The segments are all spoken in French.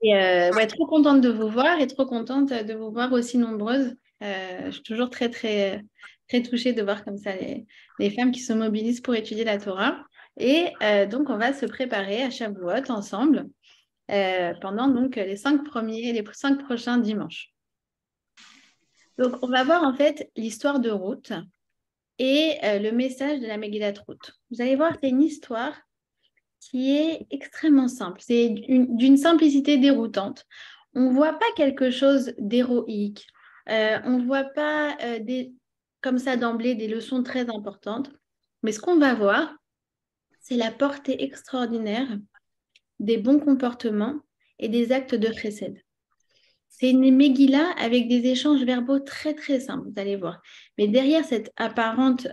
Ouais, trop contente de vous voir et trop contente de vous voir aussi nombreuses. Je suis toujours très, très, très touchée de voir comme ça les femmes qui se mobilisent pour étudier la Torah. Donc, on va se préparer à Shavuot ensemble pendant donc les 5 prochains dimanches. Donc, on va voir en fait l'histoire de Ruth et le message de la Megillat Ruth. Vous allez voir, c'est une histoire qui est extrêmement simple. C'est d'une simplicité déroutante. On ne voit pas quelque chose d'héroïque. On ne voit pas comme ça d'emblée des leçons très importantes. Mais ce qu'on va voir, c'est la portée extraordinaire des bons comportements et des actes de chesed. C'est une Megillah avec des échanges verbaux très très simples, vous allez voir. Mais derrière cette apparente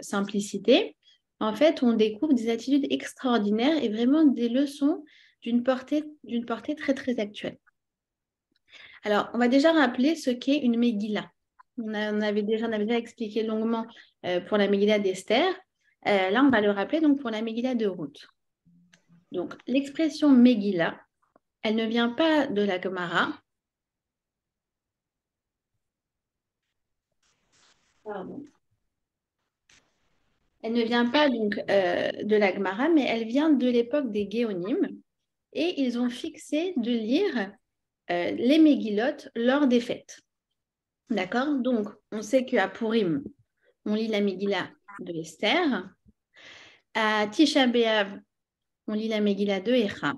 simplicité, en fait, on découvre des attitudes extraordinaires et vraiment des leçons d'une portée très très actuelle. Alors, on va déjà rappeler ce qu'est une Megillah. On avait déjà expliqué longuement pour la Megillah d'Esther. Là, on va le rappeler donc pour la Megillah de Ruth. Donc, l'expression Megillah, elle ne vient pas de la Gemara. Pardon. Elle ne vient pas donc de la Gemara, mais elle vient de l'époque des Géonim. Et ils ont fixé de lire les Mégillotes lors des fêtes. D'accord? Donc, on sait qu'à Purim, on lit la Megillah de Esther. À Tisha B'Av, on lit la Megillah de Echa.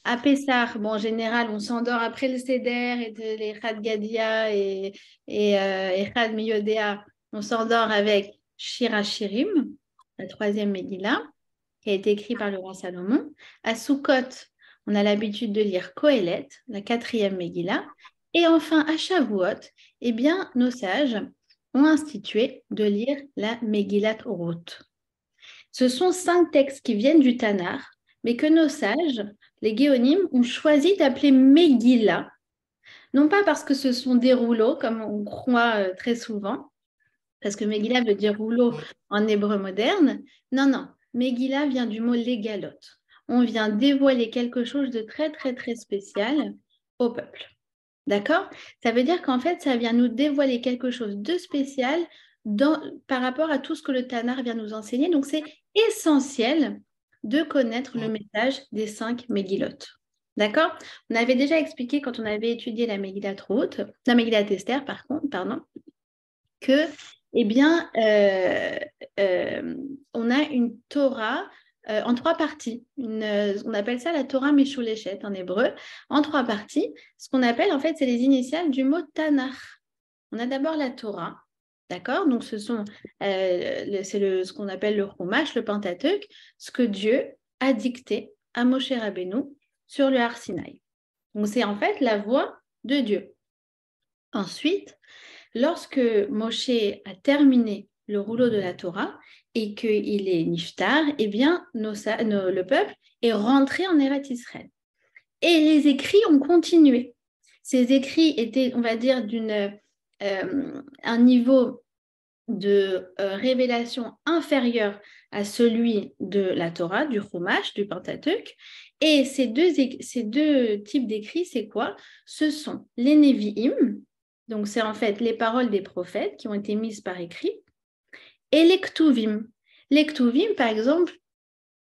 À Pessah, bon, en général, on s'endort après le Seder et les Chad Gadia et Echad Miyodea. On s'endort avec Shir HaShirim, la troisième Megillah, qui a été écrite par le roi Salomon. À Sukkot, on a l'habitude de lire Kohelet, la quatrième Megillah. Et enfin, à Shavuot, eh bien, nos sages ont institué de lire la Megillat Ruth. Ce sont 5 textes qui viennent du Tanakh, mais que nos sages, les Géonim, ont choisi d'appeler Megillah, non pas parce que ce sont des rouleaux, comme on croit très souvent, parce que Megillah veut dire rouleau en hébreu moderne. Non, non, Megillah vient du mot légalot. On vient dévoiler quelque chose de très, très, très spécial au peuple. D'accord? Ça veut dire qu'en fait, ça vient nous dévoiler quelque chose de spécial par rapport à tout ce que le Tanakh vient nous enseigner. Donc, c'est essentiel de connaître le message des 5 Megillot. D'accord? On avait déjà expliqué quand on avait étudié la Megillat Ruth, la Megillat Esther, par contre, pardon, que, eh bien, on a une Torah en 3 parties. On appelle ça la Torah Meshulechet en hébreu, en 3 parties. Ce qu'on appelle, en fait, c'est les initiales du mot Tanakh. On a d'abord la Torah, d'accord? Donc, c'est ce qu'on appelle le Chumash, le Pentateuque, ce que Dieu a dicté à Moshe Rabbeinu sur le Har Sinaï. Donc, c'est en fait la voix de Dieu. Ensuite, lorsque Moshe a terminé le rouleau de la Torah et qu'il est niftar, eh bien, le peuple est rentré en Eretz Israël. Et les écrits ont continué. Ces écrits étaient, on va dire, un niveau de révélation inférieur à celui de la Torah, du Chumash, du Pentateuque. Et ces deux types d'écrits, c'est quoi? Ce sont les Nevi'im, donc c'est en fait les paroles des prophètes qui ont été mises par écrit, et les Ktuvim. Les Ktuvim, par exemple,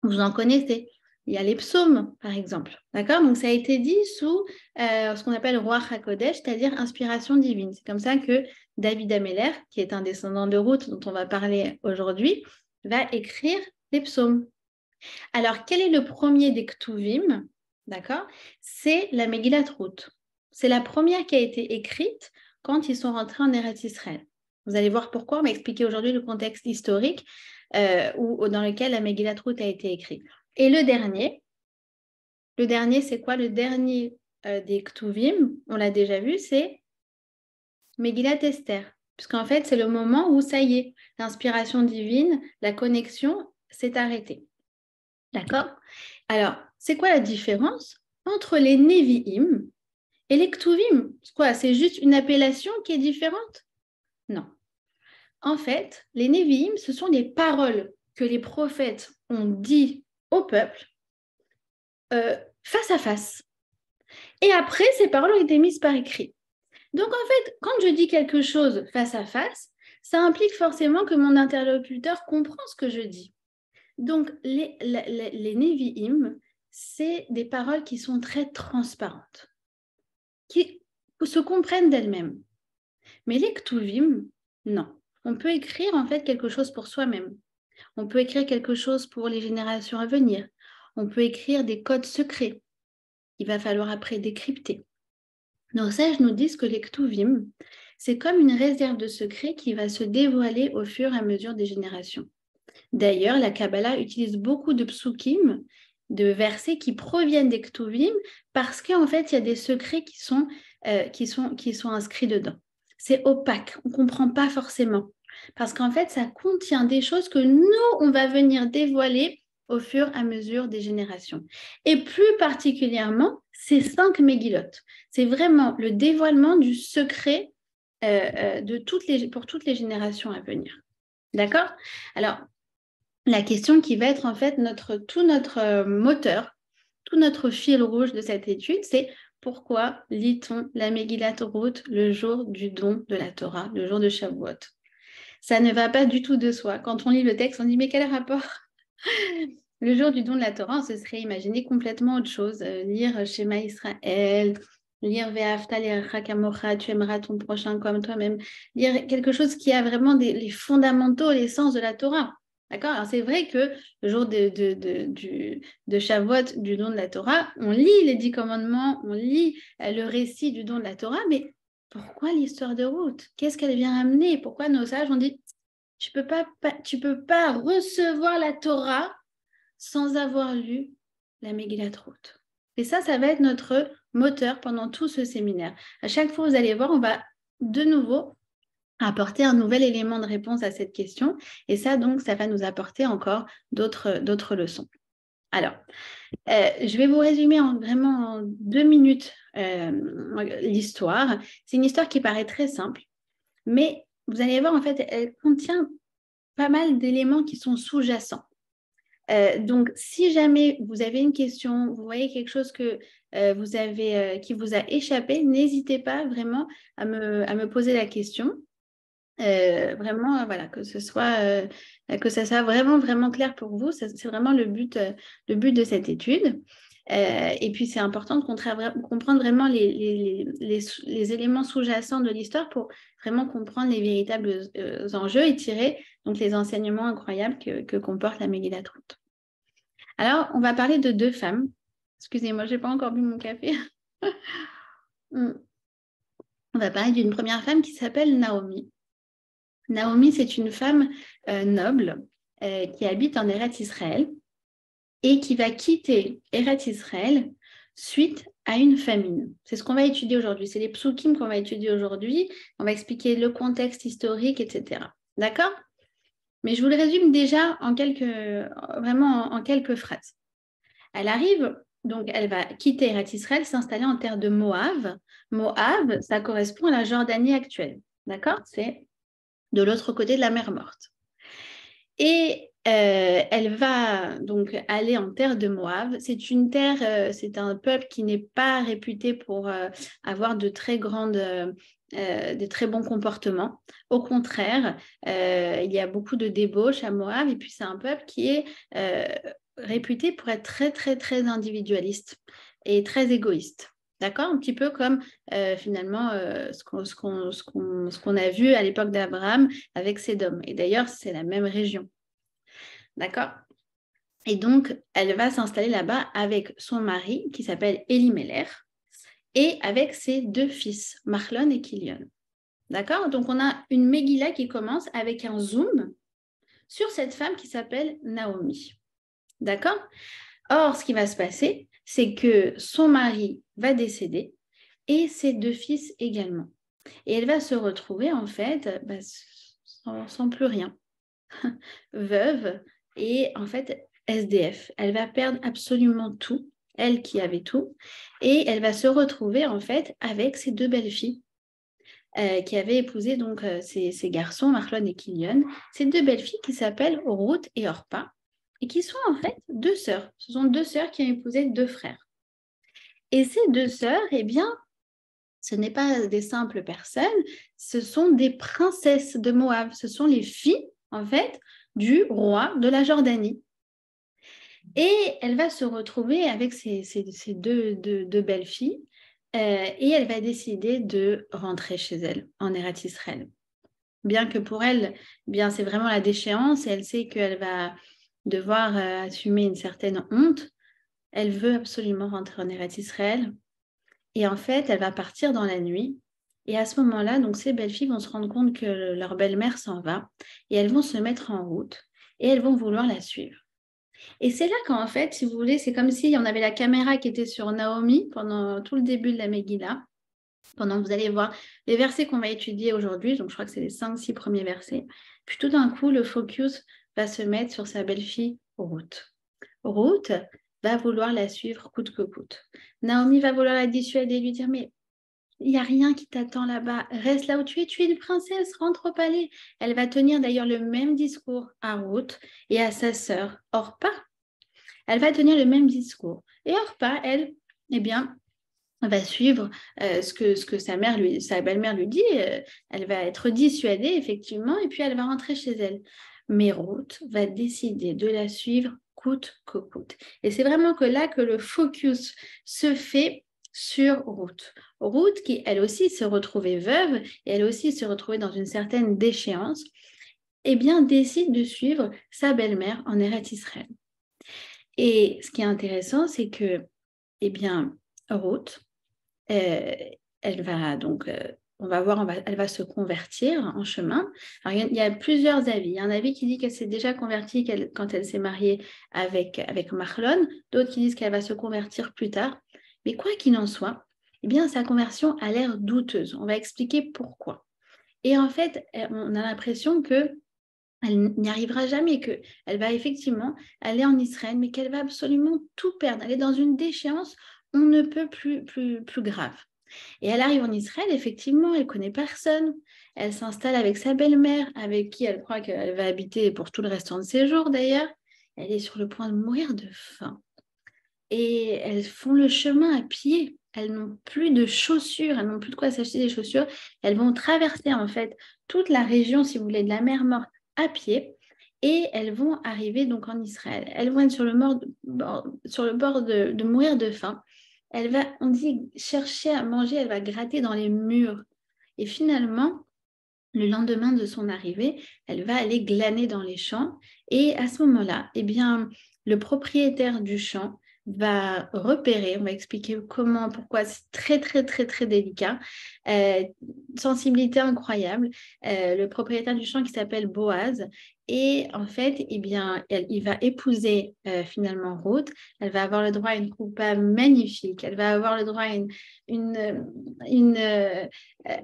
vous en connaissez. Il y a les psaumes, par exemple. D'accord? Donc, ça a été dit sous ce qu'on appelle Ruach HaKodesh, c'est-à-dire inspiration divine. C'est comme ça que David Ameller, qui est un descendant de Ruth dont on va parler aujourd'hui, va écrire les psaumes. Alors, quel est le premier des Ktuvim? D'accord? C'est la Megillat Ruth. C'est la première qui a été écrite quand ils sont rentrés en Eretz Israël. Vous allez voir pourquoi. On va expliquer aujourd'hui le contexte historique dans lequel la Megillat Ruth a été écrite. Et le dernier, c'est quoi? Le dernier des Ktuvim, on l'a déjà vu, c'est Megillat Esther. Puisqu'en fait, c'est le moment où, ça y est, l'inspiration divine, la connexion s'est arrêtée. D'accord? Alors, c'est quoi la différence entre les Nevi'im et les Ktuvim? C'est juste une appellation qui est différente? Non. En fait, les Nevi'im, ce sont les paroles que les prophètes ont dit au peuple face à face. Et après, ces paroles ont été mises par écrit. Donc, en fait, quand je dis quelque chose face à face, ça implique forcément que mon interlocuteur comprend ce que je dis. Donc, les Nevi'im, c'est des paroles qui sont très transparentes, qui se comprennent d'elles-mêmes. Mais les Ktuvim, non. On peut écrire en fait quelque chose pour soi-même. On peut écrire quelque chose pour les générations à venir. On peut écrire des codes secrets qu'il va falloir après décrypter. Nos sages nous disent que les Ktuvim, c'est comme une réserve de secrets qui va se dévoiler au fur et à mesure des générations. D'ailleurs, la Kabbalah utilise beaucoup de psukim, de versets qui proviennent des Ktuvim, parce qu'en fait, il y a des secrets qui sont inscrits dedans. C'est opaque, on ne comprend pas forcément. Parce qu'en fait, ça contient des choses que nous, on va venir dévoiler au fur et à mesure des générations. Et plus particulièrement, ces 5 mégillotes. C'est vraiment le dévoilement du secret pour toutes les générations à venir. D'accord? Alors, la question qui va être en fait tout notre moteur, tout notre fil rouge de cette étude, c'est pourquoi lit-on la Megillat Ruth le jour du don de la Torah, le jour de Shavuot? Ça ne va pas du tout de soi. Quand on lit le texte, on dit mais quel rapport? Le jour du don de la Torah, on se serait imaginé complètement autre chose. Lire Shema Israël, lire Ve'afta l'Erecha kamocha, tu aimeras ton prochain comme toi-même. Lire quelque chose qui a vraiment les fondamentaux, l'essence de la Torah. D'accord? Alors c'est vrai que le jour de Shavuot, du don de la Torah, on lit les 10 commandements, on lit le récit du don de la Torah, mais pourquoi l'histoire de Ruth? Qu'est-ce qu'elle vient amener? Pourquoi nos sages ont dit tu peux pas recevoir la Torah sans avoir lu la Megillat Ruth. Et ça va être notre moteur pendant tout ce séminaire. À chaque fois, vous allez voir, on va de nouveau apporter un nouvel élément de réponse à cette question. Et ça, donc, ça va nous apporter encore d'autres leçons. Alors, je vais vous résumer vraiment en 2 minutes l'histoire. C'est une histoire qui paraît très simple, mais vous allez voir, en fait, elle contient pas mal d'éléments qui sont sous-jacents. Donc, si jamais vous avez une question, vous voyez quelque chose que qui vous a échappé, n'hésitez pas vraiment à me poser la question. Vraiment, voilà, que ça soit vraiment, vraiment clair pour vous. C'est vraiment le but de cette étude. Et puis, c'est important de comprendre vraiment les éléments sous-jacents de l'histoire pour vraiment comprendre les véritables enjeux et tirer donc les enseignements incroyables que comporte la Megillat Ruth. Alors, on va parler de 2 femmes. Excusez-moi, je n'ai pas encore bu mon café. On va parler d'une première femme qui s'appelle Naomi. Naomi, c'est une femme noble qui habite en Eretz Israël et qui va quitter Eretz Israël suite à une famine. C'est ce qu'on va étudier aujourd'hui. C'est les psukim qu'on va étudier aujourd'hui. On va expliquer le contexte historique, etc. D'accord? Mais je vous le résume déjà en quelques phrases. Elle arrive, donc elle va quitter Eretz Israël, s'installer en terre de Moab. Moab, ça correspond à la Jordanie actuelle. D'accord? C'est de l'autre côté de la mer Morte. Et elle va donc aller en terre de Moab. C'est une terre, c'est un peuple qui n'est pas réputé pour avoir de très bons comportements. Au contraire, il y a beaucoup de débauches à Moab et puis c'est un peuple qui est réputé pour être très, très, très individualiste et très égoïste. D'accord? Un petit peu comme finalement ce qu'on a vu à l'époque d'Abraham avec Sédom. Et d'ailleurs, c'est la même région. D'accord? Et donc, elle va s'installer là-bas avec son mari qui s'appelle Elimelech et avec ses 2 fils, Machlon et Kilion. D'accord? Donc, on a une Megillah qui commence avec un zoom sur cette femme qui s'appelle Naomi. D'accord? Or, ce qui va se passer, c'est que son mari va décéder et ses 2 fils également. Et elle va se retrouver, en fait, sans plus rien. Veuve et, en fait, SDF. Elle va perdre absolument tout, elle qui avait tout. Et elle va se retrouver, en fait, avec ses 2 belles-filles qui avaient épousé donc ces garçons, Machlon et Kilion. Ces 2 belles-filles qui s'appellent Ruth et Orpa et qui sont en fait 2 sœurs. Ce sont 2 sœurs qui ont épousé 2 frères. Et ces deux sœurs, eh bien, ce n'est pas des simples personnes, ce sont des princesses de Moab. Ce sont les filles, en fait, du roi de la Jordanie. Et elle va se retrouver avec ces deux belles filles et elle va décider de rentrer chez elle, en Eretz Israël. Bien que pour elle, eh bien, c'est vraiment la déchéance et elle sait qu'elle va devoir assumer une certaine honte. Elle veut absolument rentrer en Eretz Israël. Et en fait, elle va partir dans la nuit. Et à ce moment-là, donc ces belles filles vont se rendre compte que leur belle-mère s'en va et elles vont se mettre en route et elles vont vouloir la suivre. Et c'est là qu'en fait, si vous voulez, c'est comme si on avait la caméra qui était sur Naomi pendant tout le début de la Megillah, pendant que vous allez voir les versets qu'on va étudier aujourd'hui. Donc, je crois que c'est les 5-6 premiers versets. Puis tout d'un coup, le focus va se mettre sur sa belle-fille Ruth. Ruth va vouloir la suivre coûte que coûte. Naomi va vouloir la dissuader et lui dire, mais il n'y a rien qui t'attend là-bas. Reste là où tu es une princesse, rentre au palais. Elle va tenir d'ailleurs le même discours à Ruth et à sa sœur Orpa. Elle va tenir le même discours. Et Orpa, elle, eh bien, va suivre ce que sa belle-mère lui dit. Elle va être dissuadée, effectivement, et puis elle va rentrer chez elle. Mais Ruth va décider de la suivre coûte que coûte. Et c'est vraiment que là que le focus se fait sur Ruth. Ruth qui, elle aussi, se retrouvait veuve, et elle aussi se retrouvait dans une certaine déchéance, eh bien, décide de suivre sa belle-mère en Eretz Israël. Et ce qui est intéressant, c'est que, eh bien, Ruth, elle va donc, on va voir, elle va se convertir en chemin. Alors, il y a plusieurs avis. Il y a un avis qui dit qu'elle s'est déjà convertie quand elle s'est mariée avec Mahlon, d'autres qui disent qu'elle va se convertir plus tard. Mais quoi qu'il en soit, eh bien, sa conversion a l'air douteuse. On va expliquer pourquoi. Et en fait, on a l'impression que elle n'y arrivera jamais, qu'elle va effectivement aller en Israël, mais qu'elle va absolument tout perdre. Elle est dans une déchéance, on ne peut plus grave. Et elle arrive en Israël, effectivement, elle ne connaît personne. Elle s'installe avec sa belle-mère, avec qui elle croit qu'elle va habiter pour tout le restant de ses jours d'ailleurs. Elle est sur le point de mourir de faim. Et elles font le chemin à pied. Elles n'ont plus de chaussures, elles n'ont plus de quoi s'acheter des chaussures. Elles vont traverser en fait toute la région, si vous voulez, de la mer Morte à pied. Et elles vont arriver donc en Israël. Elles vont être sur le bord de mourir de faim. Elle va, on dit, chercher à manger, elle va gratter dans les murs. Et finalement, le lendemain de son arrivée, elle va aller glaner dans les champs. Et à ce moment-là, eh bien, le propriétaire du champ va repérer, on va expliquer comment, pourquoi, c'est très, très, très, très délicat. Sensibilité incroyable. Le propriétaire du champ qui s'appelle Boaz. Et en fait, eh bien, il va épouser finalement Ruth. Elle va avoir le droit à une coupa magnifique. Elle va avoir le droit à une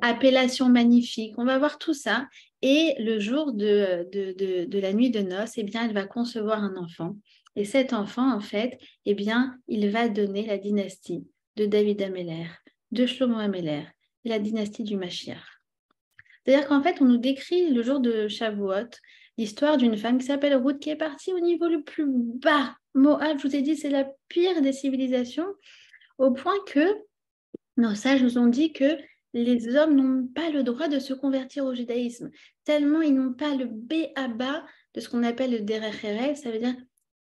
appellation magnifique. On va voir tout ça. Et le jour de la nuit de noces, eh bien, elle va concevoir un enfant. Et cet enfant, en fait, eh bien, il va donner la dynastie de David Améler, de Shlomo Améler, et la dynastie du Mashiach. C'est-à-dire qu'en fait, on nous décrit le jour de Shavuot l'histoire d'une femme qui s'appelle Ruth, qui est partie au niveau le plus bas. Moab, je vous ai dit, c'est la pire des civilisations, au point que nos sages nous ont dit que les hommes n'ont pas le droit de se convertir au judaïsme, tellement ils n'ont pas le b.a.-ba de ce qu'on appelle le derech erez, ça veut dire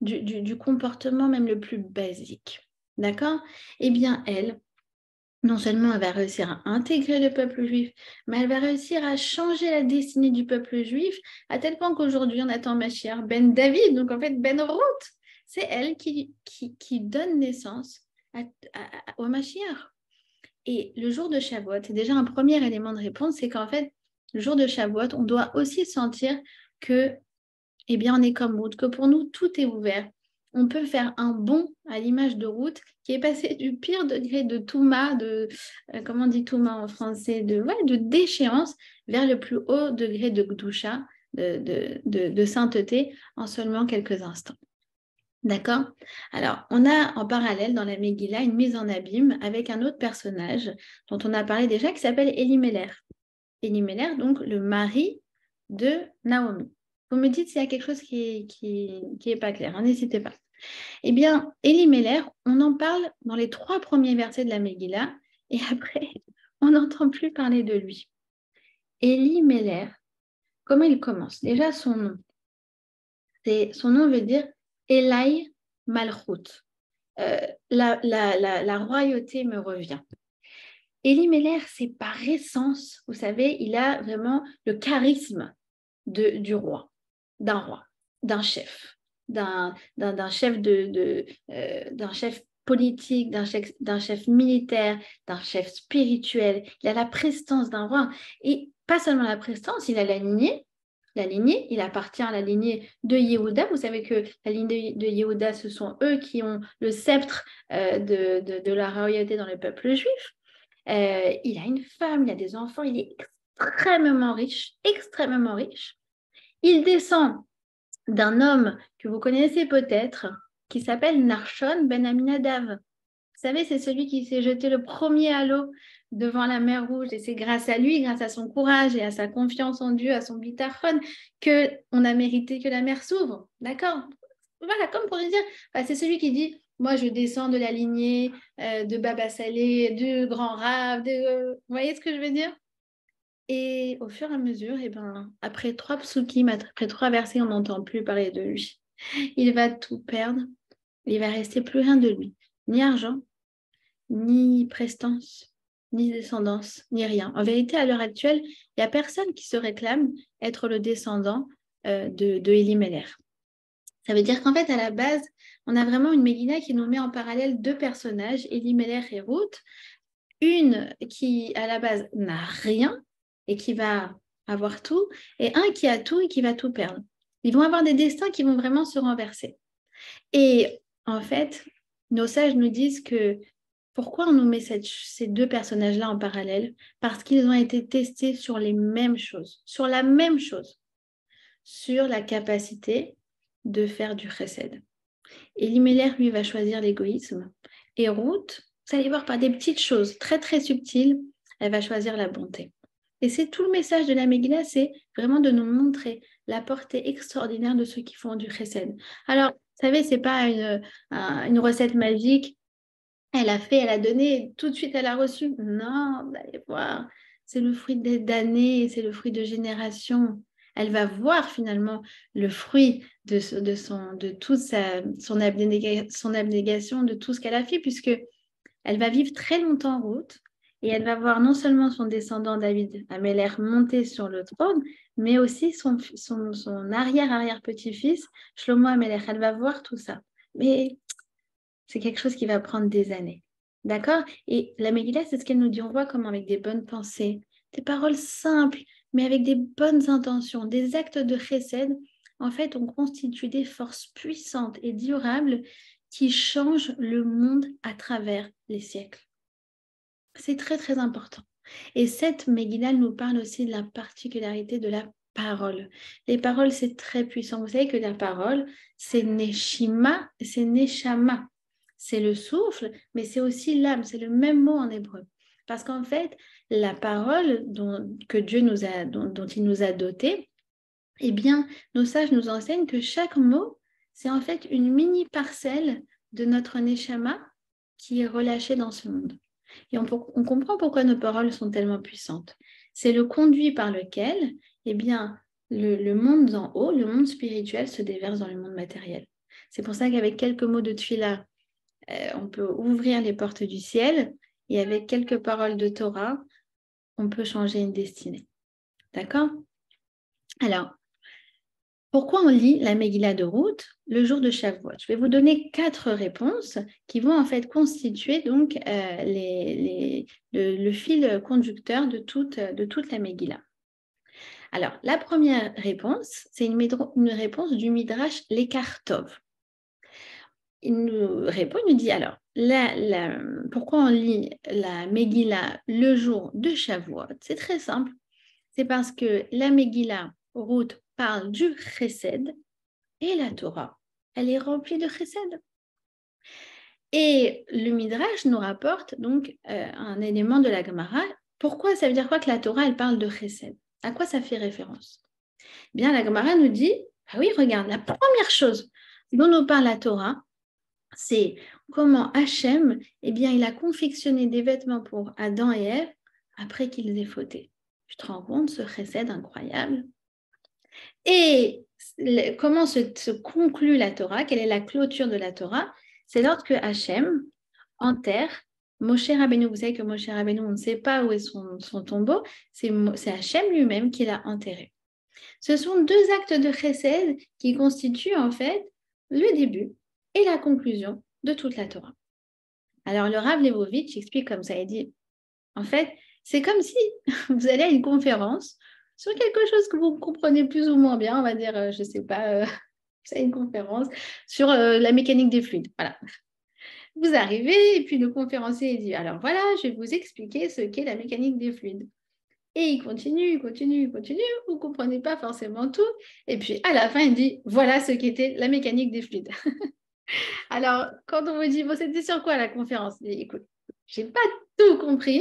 du comportement même le plus basique. D'accord? Eh bien, elle, non seulement elle va réussir à intégrer le peuple juif, mais elle va réussir à changer la destinée du peuple juif, à tel point qu'aujourd'hui, on attend Mashiach ben David, donc en fait ben Ruth. C'est elle qui donne naissance au Mashiach. Et le jour de Shavuot, c'est déjà un premier élément de réponse, c'est qu'en fait, le jour de Shavuot, on doit aussi sentir que, eh bien, on est comme Ruth, que pour nous, tout est ouvert. On peut faire un bond à l'image de Ruth, qui est passée du pire degré de Touma, comment on dit Touma en français, de déchéance, vers le plus haut degré de Gdusha, de sainteté, en seulement quelques instants. D'accord? Alors, on a en parallèle dans la Megillah une mise en abîme avec un autre personnage dont on a parlé déjà qui s'appelle Elimelech. Elimelech, donc le mari de Naomi. Vous me dites s'il y a quelque chose qui est pas clair, hein, n'hésitez pas. Eh bien, Elimelech, on en parle dans les 3 premiers versets de la Megillah, et après, on n'entend plus parler de lui. Elimelech, comment il commence? Déjà, son nom. Son nom veut dire Elai Malchut. La royauté me revient. Elimelech, c'est par essence, vous savez, il a vraiment le charisme du roi, d'un chef, d'un chef d'un chef politique, d'un chef militaire, d'un chef spirituel. Il a la prestance d'un roi. Et pas seulement la prestance, il a la lignée. La lignée, il appartient à la lignée de Yehuda. Vous savez que la lignée de Yehuda, ce sont eux qui ont le sceptre de la royauté dans le peuple juif. Il a une femme, il a des enfants, il est extrêmement riche, extrêmement riche. Il descend d'un homme que vous connaissez peut-être, qui s'appelle Narshon ben Aminadav. Vous savez, c'est celui qui s'est jeté le premier à l'eau devant la mer Rouge. Et c'est grâce à lui, grâce à son courage et à sa confiance en Dieu, à son bitachon, qu'on a mérité que la mer s'ouvre. D'accord? Voilà, comme pour dire, c'est celui qui dit, moi je descends de la lignée de Baba Salé, du grand Rav, vous voyez ce que je veux dire? Et au fur et à mesure, après 3 psukim, après 3 versets, on n'entend plus parler de lui. Il va tout perdre. Il va rester plus rien de lui. Ni argent, ni prestance, ni descendance, ni rien. En vérité, à l'heure actuelle, il n'y a personne qui se réclame être le descendant de Elimelech. Ça veut dire qu'en fait, à la base, on a vraiment une Megillah qui nous met en parallèle 2 personnages, Elimelech et Ruth. Une qui, à la base, n'a rien et qui va avoir tout, et un qui a tout et qui va tout perdre. Ils vont avoir des destins qui vont vraiment se renverser. Et en fait, nos sages nous disent que pourquoi on nous met ces 2 personnages-là en parallèle? Parce qu'ils ont été testés sur les mêmes choses, sur la même chose, sur la capacité de faire du chesed. Elimelech, lui, va choisir l'égoïsme. Et Ruth, vous allez voir par des petites choses très, très subtiles, elle va choisir la bonté. Et c'est tout le message de la Megillah, c'est vraiment de nous montrer la portée extraordinaire de ceux qui font du chesed. Alors, vous savez, ce n'est pas une recette magique. Elle a fait, elle a donné, tout de suite elle a reçu. Non, vous allez voir, c'est le fruit d'années, c'est le fruit de générations. Elle va voir finalement le fruit de toute son abnégation, de tout ce qu'elle a fait, puisque elle va vivre très longtemps en route et elle va voir non seulement son descendant David Améler monter sur le trône, mais aussi son arrière-arrière-petit-fils Shlomo Améler. Elle va voir tout ça. Mais c'est quelque chose qui va prendre des années. D'accord? Et la Megillah, c'est ce qu'elle nous dit. On voit comment avec des bonnes pensées, des paroles simples, mais avec des bonnes intentions, des actes de chesed, en fait, on constitue des forces puissantes et durables qui changent le monde à travers les siècles. C'est très, très important. Et cette Megillah nous parle aussi de la particularité de la parole. Les paroles, c'est très puissant. Vous savez que la parole, c'est Neshima, c'est Neshama. C'est le souffle, mais c'est aussi l'âme. C'est le même mot en hébreu. Parce qu'en fait, la parole que Dieu dont il nous a dotés, eh bien, nos sages nous enseignent que chaque mot, c'est en fait une mini parcelle de notre Neshama qui est relâchée dans ce monde. Et on comprend pourquoi nos paroles sont tellement puissantes. C'est le conduit par lequel, eh bien, le monde d'en haut, le monde spirituel se déverse dans le monde matériel. C'est pour ça qu'avec quelques mots de Tfila, on peut ouvrir les portes du ciel et avec quelques paroles de Torah, on peut changer une destinée. D'accord? Alors, pourquoi on lit la Megillah de Ruth le jour de Shavuot? Je vais vous donner 4 réponses qui vont en fait constituer donc le fil conducteur de toute la Megillah. Alors, la première réponse, c'est une réponse du Midrash Lekartov. Il nous répond, il nous dit alors, pourquoi on lit la Megillah le jour de Shavuot? C'est très simple. C'est parce que la Megillah, Ruth, parle du chesed et la Torah, elle est remplie de chesed. Et le Midrash nous rapporte donc un élément de la Gemara. Pourquoi ça veut dire quoi que la Torah, elle parle de chesed? À quoi ça fait référence? Eh bien, la Gemara nous dit, ah oui, regarde, la première chose dont nous parle la Torah, c'est comment Hachem, eh bien, il a confectionné des vêtements pour Adam et Ève après qu'ils aient fauté. Tu te rends compte, ce chesed incroyable. Et comment se conclut la Torah? Quelle est la clôture de la Torah? C'est lorsque Hachem enterre Moshe Rabbeinu. Vous savez que Moshe Rabbeinu, on ne sait pas où est son tombeau. C'est Hachem lui-même qui l'a enterré. Ce sont deux actes de chesed qui constituent en fait le début et la conclusion de toute la Torah. Alors le Rav Levovitch explique comme ça, il dit, en fait, c'est comme si vous allez à une conférence sur quelque chose que vous comprenez plus ou moins bien, on va dire, je ne sais pas, c'est une conférence sur la mécanique des fluides. Voilà. Vous arrivez et puis le conférencier dit, alors voilà, je vais vous expliquer ce qu'est la mécanique des fluides. Et il continue, vous ne comprenez pas forcément tout. Et puis à la fin, il dit, voilà ce qu'était la mécanique des fluides. Alors, quand on vous dit, bon, c'était sur quoi la conférence? Je dis, écoute, je n'ai pas tout compris,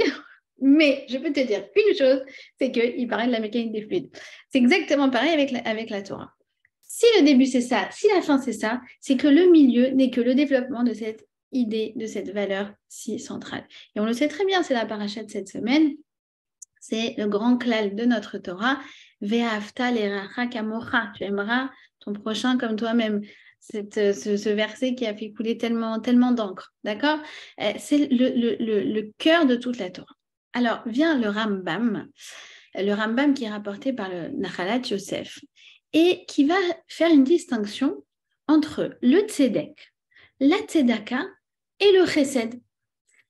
mais je peux te dire une chose, c'est qu'il parlait de la mécanique des fluides. C'est exactement pareil avec la Torah. Si le début c'est ça, si la fin c'est ça, c'est que le milieu n'est que le développement de cette idée, de cette valeur si centrale. Et on le sait très bien, c'est la paracha de cette semaine, c'est le grand klal de notre Torah, Ve'ahavta l'eracha kamocha, tu aimeras ton prochain comme toi-même. Ce verset qui a fait couler tellement d'encre, d'accord? C'est le cœur de toute la Torah. Alors, vient le Rambam qui est rapporté par le Nachalat Yosef, et qui va faire une distinction entre le tzedek, la tzedaka et le chesed.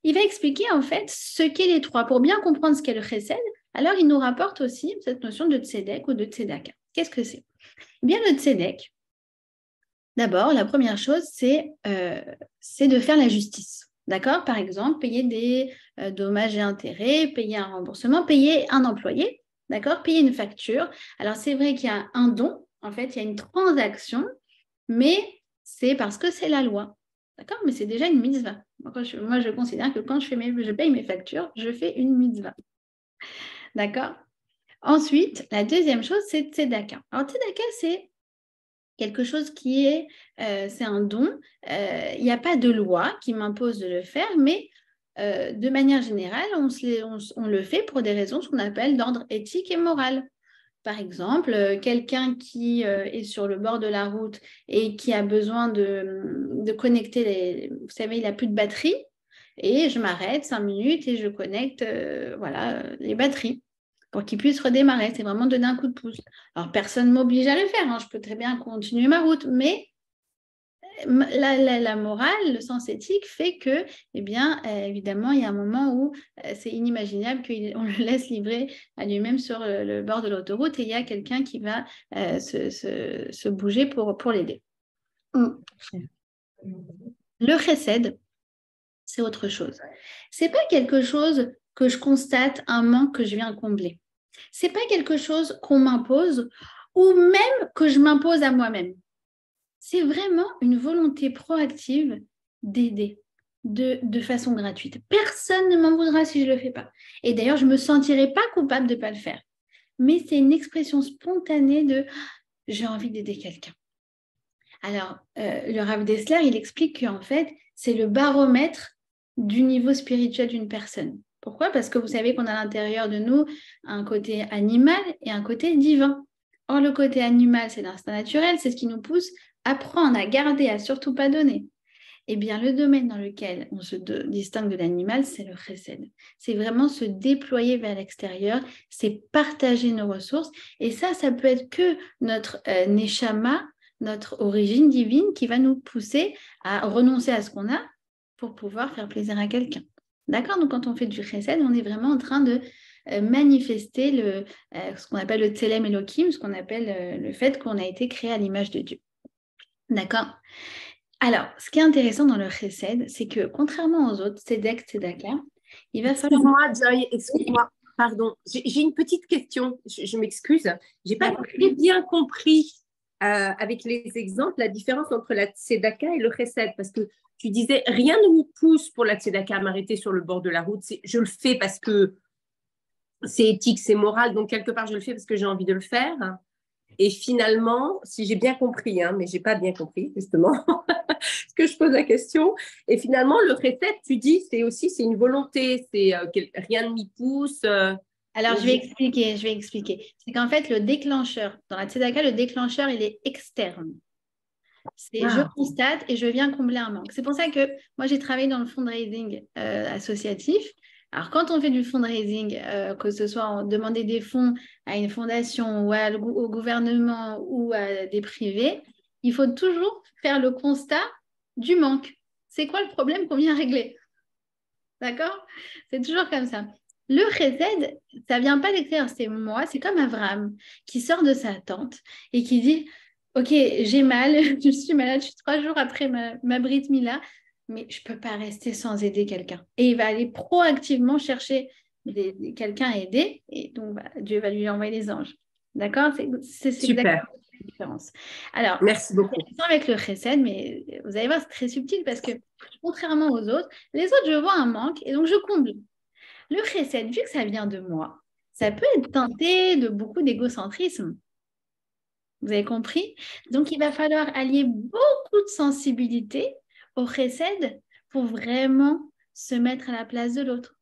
Il va expliquer en fait ce qu'est les trois. Pour bien comprendre ce qu'est le chesed, alors il nous rapporte aussi cette notion de tzedek ou de tzedaka. Qu'est-ce que c'est? Eh bien, le tzedek, d'abord, la première chose, c'est de faire la justice. D'accord? Par exemple, payer des dommages et intérêts, payer un remboursement, payer un employé, d'accord? Payer une facture. Alors, c'est vrai qu'il y a un don, en fait, il y a une transaction, mais c'est parce que c'est la loi. D'accord? Mais c'est déjà une mitzvah. Moi, je considère que quand je paye mes factures, je fais une mitzvah. D'accord? Ensuite, la deuxième chose, c'est tzedaka. Alors, tzedaka, c'est quelque chose qui est, c'est un don. Il n'y a pas de loi qui m'impose de le faire, mais de manière générale, on le fait pour des raisons ce qu'on appelle d'ordre éthique et moral. Par exemple, quelqu'un qui est sur le bord de la route et qui a besoin de connecter vous savez, il n'a plus de batterie, et je m'arrête 5 minutes et je connecte les batteries pour qu'il puisse redémarrer. C'est vraiment donner un coup de pouce. Alors, personne ne m'oblige à le faire, hein. Je peux très bien continuer ma route, mais la morale, le sens éthique fait que, eh bien, évidemment, il y a un moment où c'est inimaginable qu'on le laisse livrer à lui-même sur le bord de l'autoroute et il y a quelqu'un qui va se bouger pour l'aider. Le chesed, c'est autre chose. C'est pas quelque chose que je constate, un manque que je viens combler. C'est pas quelque chose qu'on m'impose ou même que je m'impose à moi-même. C'est vraiment une volonté proactive d'aider de façon gratuite. Personne ne m'en voudra si je ne le fais pas. Et d'ailleurs, je ne me sentirai pas coupable de ne pas le faire. Mais c'est une expression spontanée de « j'ai envie d'aider quelqu'un ». Alors, le Rav Dessler, il explique qu'en fait, c'est le baromètre du niveau spirituel d'une personne. Pourquoi? Parce que vous savez qu'on a à l'intérieur de nous un côté animal et un côté divin. Or, le côté animal, c'est l'instinct naturel, c'est ce qui nous pousse à prendre, à garder, à surtout pas donner. Eh bien, le domaine dans lequel on se distingue de l'animal, c'est le chesed. C'est vraiment se déployer vers l'extérieur, c'est partager nos ressources. Et ça peut être que notre neshama, notre origine divine, qui va nous pousser à renoncer à ce qu'on a pour pouvoir faire plaisir à quelqu'un. D'accord? Donc, quand on fait du chesed, on est vraiment en train de manifester ce qu'on appelle le tselem Elohim, ce qu'on appelle le fait qu'on a été créé à l'image de Dieu. D'accord? Alors, ce qui est intéressant dans le chesed, c'est que contrairement aux autres, tzedek, tzedaka, il va falloir... Excuse-moi, Joy, excuse-moi, pardon. J'ai une petite question, je m'excuse. Je n'ai pas très bien compris avec les exemples la différence entre la tzedaka et le chesed, parce que tu disais, rien ne me pousse pour la tzedaka à m'arrêter sur le bord de la route. Je le fais parce que c'est éthique, c'est moral, donc quelque part je le fais parce que j'ai envie de le faire. Et finalement, si j'ai bien compris, hein, mais je n'ai pas bien compris justement, que je pose la question. Et finalement, le recette, tu dis, c'est une volonté, rien ne m'y pousse. Alors, je vais expliquer. C'est qu'en fait, le déclencheur, dans la tzedaka, le déclencheur, il est externe. C'est je constate et je viens combler un manque. C'est pour ça que moi, j'ai travaillé dans le fundraising associatif. Alors, quand on fait du fundraising, que ce soit en demander des fonds à une fondation ou au gouvernement ou à des privés, il faut toujours faire le constat du manque. C'est quoi le problème qu'on vient régler? D'accord? C'est toujours comme ça. Le chesed, ça vient pas d'extérieur, c'est moi, c'est comme Abraham qui sort de sa tente et qui dit, ok, j'ai mal, je suis malade, je suis 3 jours après ma Brit Mila, mais je peux pas rester sans aider quelqu'un. Et il va aller proactivement chercher quelqu'un à aider et donc Dieu va lui envoyer les anges. D'accord? C'est exactement Super. la différence. Alors, Merci beaucoup. avec le chesed, mais vous allez voir, c'est très subtil parce que contrairement aux autres, les autres, je vois un manque et donc je comble. Le chesed, vu que ça vient de moi, ça peut être teinté de beaucoup d'égocentrisme. Vous avez compris? Donc, il va falloir allier beaucoup de sensibilité au chesed pour vraiment se mettre à la place de l'autre.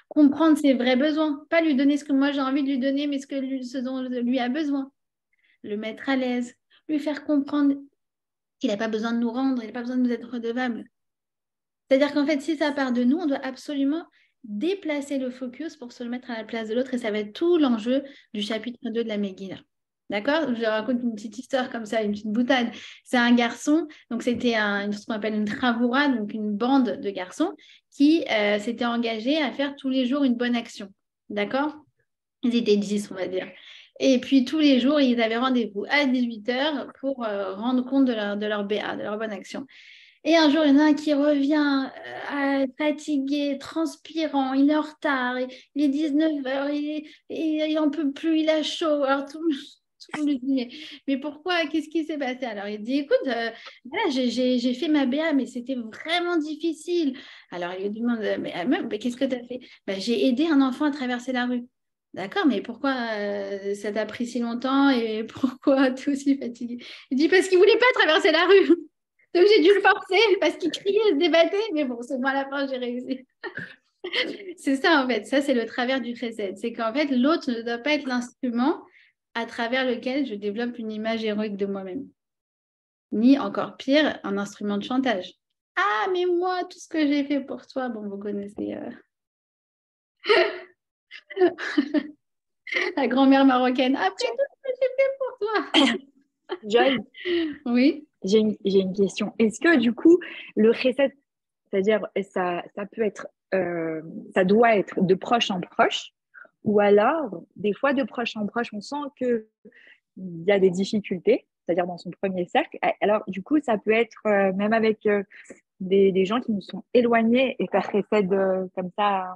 Comprendre ses vrais besoins, pas lui donner ce que moi j'ai envie de lui donner, mais ce dont lui a besoin. Le mettre à l'aise, lui faire comprendre qu'il n'a pas besoin de nous rendre, il n'a pas besoin de nous être redevable. C'est-à-dire qu'en fait, si ça part de nous, on doit absolument déplacer le focus pour se le mettre à la place de l'autre et ça va être tout l'enjeu du chapitre 2 de la Megillah. D'accord? Je raconte une petite histoire comme ça, une petite boutade. C'est un garçon, donc c'était ce qu'on appelle une travoura, donc une bande de garçons qui s'étaient engagés à faire tous les jours une bonne action. D'accord? Ils étaient 10, on va dire. Et puis tous les jours, ils avaient rendez-vous à 18h pour rendre compte de leur BA, de leur bonne action. Et un jour, il y en a un qui revient fatigué, transpirant, il est en retard, il est 19h, il n'en peut plus, il a chaud. Alors tout le monde lui dit, mais pourquoi? Qu'est-ce qui s'est passé? Alors il dit, écoute, voilà, j'ai fait ma BA, mais c'était vraiment difficile. Alors il lui demande, mais qu'est-ce que tu as fait? Ben, j'ai aidé un enfant à traverser la rue. D'accord, mais pourquoi ça t'a pris si longtemps et pourquoi tu es aussi fatigué? Il dit, parce qu'il ne voulait pas traverser la rue. Donc j'ai dû le forcer parce qu'il criait, il se débattait, mais bon, c'est moi à la fin, j'ai réussi. C'est ça en fait, ça c'est le travers du chesed. C'est qu'en fait, l'autre ne doit pas être l'instrument à travers lequel je développe une image héroïque de moi-même. Ni encore pire, un instrument de chantage. Ah, mais moi, tout ce que j'ai fait pour toi, bon, vous connaissez la grand-mère marocaine. Après tout ce que j'ai fait pour toi. Joy, Oui. j'ai une question. Est-ce que du coup, le recette, c'est-à-dire ça peut être, ça doit être de proche en proche, ou alors des fois de proche en proche, on sent que il y a des difficultés, c'est-à-dire dans son premier cercle. Alors du coup, ça peut être même avec des gens qui nous sont éloignés et faire recette comme ça.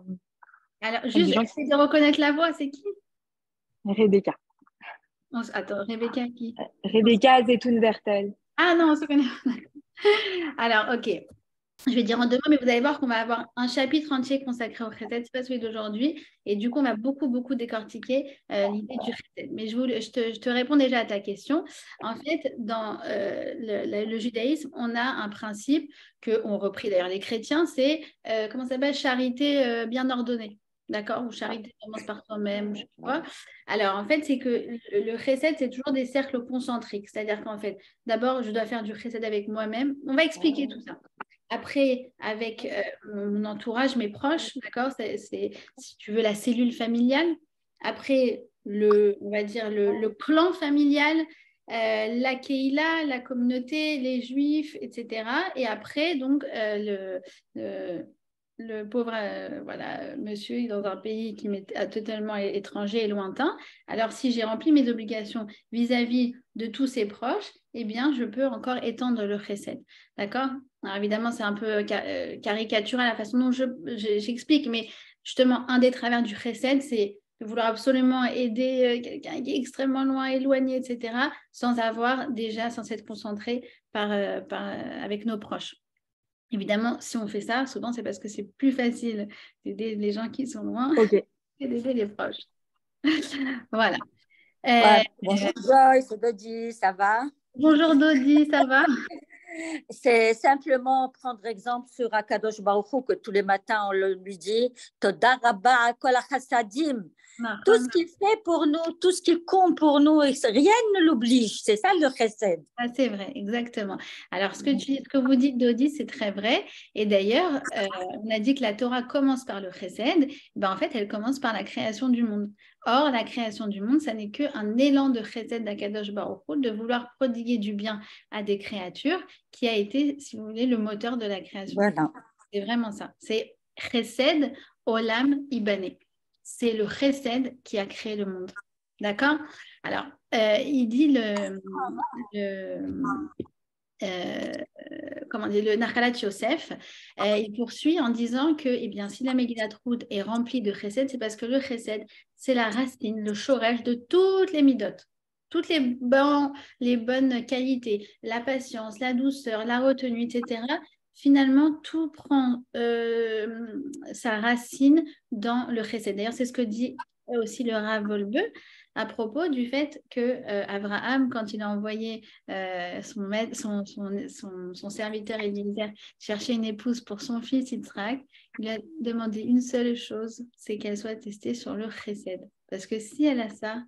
Alors, Des juste, gens essayer de reconnaître la voix, c'est qui? Rebecca. Attends, Rebecca qui? Rebecca Zetoun-Vertel. Ah non, on se connaît. Alors, ok. Je vais dire en 2 mots, mais vous allez voir qu'on va avoir un chapitre entier consacré au chesed, c'est pas celui d'aujourd'hui. Et du coup, on va beaucoup, beaucoup décortiquer l'idée du chesed. Mais je te réponds déjà à ta question. En fait, dans le judaïsme, on a un principe qu'ont repris d'ailleurs les chrétiens, c'est, comment ça s'appelle, charité bien ordonnée. D'accord? Ou charité commence par toi-même, je sais pas. Alors, en fait, c'est que le chesed, c'est toujours des cercles concentriques. C'est-à-dire qu'en fait, d'abord, je dois faire du chesed avec moi-même. On va expliquer tout ça. Après, avec mon entourage, mes proches, d'accord, c'est, si tu veux, la cellule familiale. Après, on va dire le clan familial, la Keïla, la communauté, les juifs, etc. Et après, donc, le pauvre voilà, monsieur est dans un pays qui m'est totalement étranger et lointain. Alors, si j'ai rempli mes obligations vis-à-vis de tous ses proches, eh bien, je peux encore étendre le chesed. D'accord? Alors, évidemment, c'est un peu caricatural la façon dont j'explique, mais justement, un des travers du chesed, c'est de vouloir absolument aider quelqu'un qui est extrêmement loin, éloigné, etc., sans s'être concentré avec nos proches. Évidemment, si on fait ça, souvent, c'est parce que c'est plus facile d'aider les gens qui sont loin Ok. que d'aider les proches. Voilà. Ouais. Bonjour Joy, c'est Dodi, ça va? Bonjour Dodi, ça va? C'est simplement prendre exemple sur Akadosh Baruch Hu, que tous les matins on lui dit Toda Rabba Kol Chassadim. Tout ce qu'il fait pour nous, tout ce qu'il compte pour nous, rien ne l'oblige. C'est ça le chesed. Ah, c'est vrai, exactement. Alors, ce que vous dites, Dodi, c'est très vrai. Et d'ailleurs, on a dit que la Torah commence par le chesed. Ben, en fait, elle commence par la création du monde. Or, la création du monde, ça n'est qu'un élan de chesed d'Akadosh Baruch Hu, de vouloir prodiguer du bien à des créatures, qui a été, si vous voulez, le moteur de la création. Voilà. C'est vraiment ça. C'est chesed olam ibané. C'est le chesed qui a créé le monde. D'accord? Alors, il dit comment dire, le Nachalat Yosef, il poursuit en disant que eh bien, si la Megillat Ruth est remplie de chesed, c'est parce que le chesed, c'est la racine, le shoresh de toutes les midot, toutes les bonnes qualités, la patience, la douceur, la retenue, etc. Finalement, tout prend sa racine dans le chesed. D'ailleurs, c'est ce que dit aussi le Rav Wolbe à propos du fait que Abraham, quand il a envoyé son serviteur Eliezer chercher une épouse pour son fils Yitzhak, il a demandé une seule chose, c'est qu'elle soit testée sur le chesed. Parce que si elle a ça,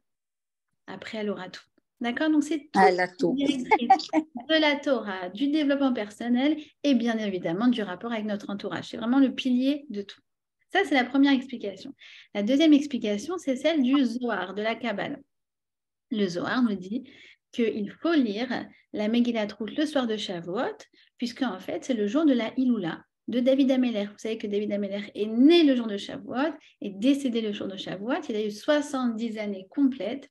après elle aura tout. D'accord? Donc c'est tout de la Torah, du développement personnel et bien évidemment du rapport avec notre entourage. C'est vraiment le pilier de tout. Ça, c'est la première explication. La deuxième explication, c'est celle du Zohar, de la Kabbale. Le Zohar nous dit qu'il faut lire la Megillat Ruth le soir de Shavuot, puisque en fait, c'est le jour de la Iloula de David Ameller. Vous savez que David Ameller est né le jour de Shavuot et décédé le jour de Shavuot. Il a eu 70 années complètes.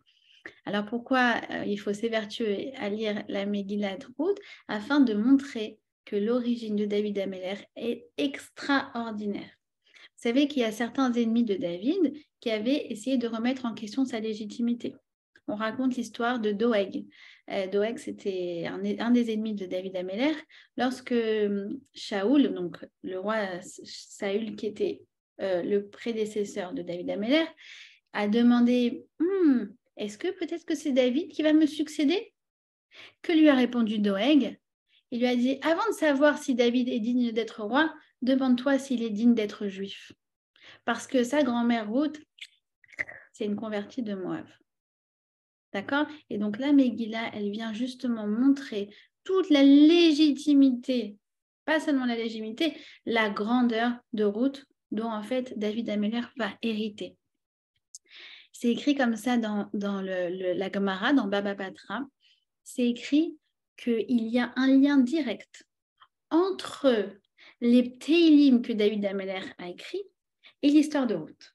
Alors pourquoi il faut s'évertuer à lire la Megillat Ruth? Afin de montrer que l'origine de David Ameller est extraordinaire. Vous savez qu'il y a certains ennemis de David qui avaient essayé de remettre en question sa légitimité. On raconte l'histoire de Doeg. Doeg, c'était un des ennemis de David Ameller. Lorsque Shaoul, donc le roi Saül, qui était le prédécesseur de David Ameller, a demandé « Est-ce que peut-être que c'est David qui va me succéder ?» Que lui a répondu Doeg? Il lui a dit « Avant de savoir si David est digne d'être roi, demande-toi s'il est digne d'être juif. » Parce que sa grand-mère Ruth, c'est une convertie de Moab. D'accord? Et donc là, Megillah, elle vient justement montrer toute la légitimité, pas seulement la légitimité, la grandeur de Ruth, dont en fait David Ameller va hériter. C'est écrit comme ça dans la Gemara, dans Baba Batra. C'est écrit qu'il y a un lien direct entre les Teilim que David Ameller a écrits et l'histoire de Ruth.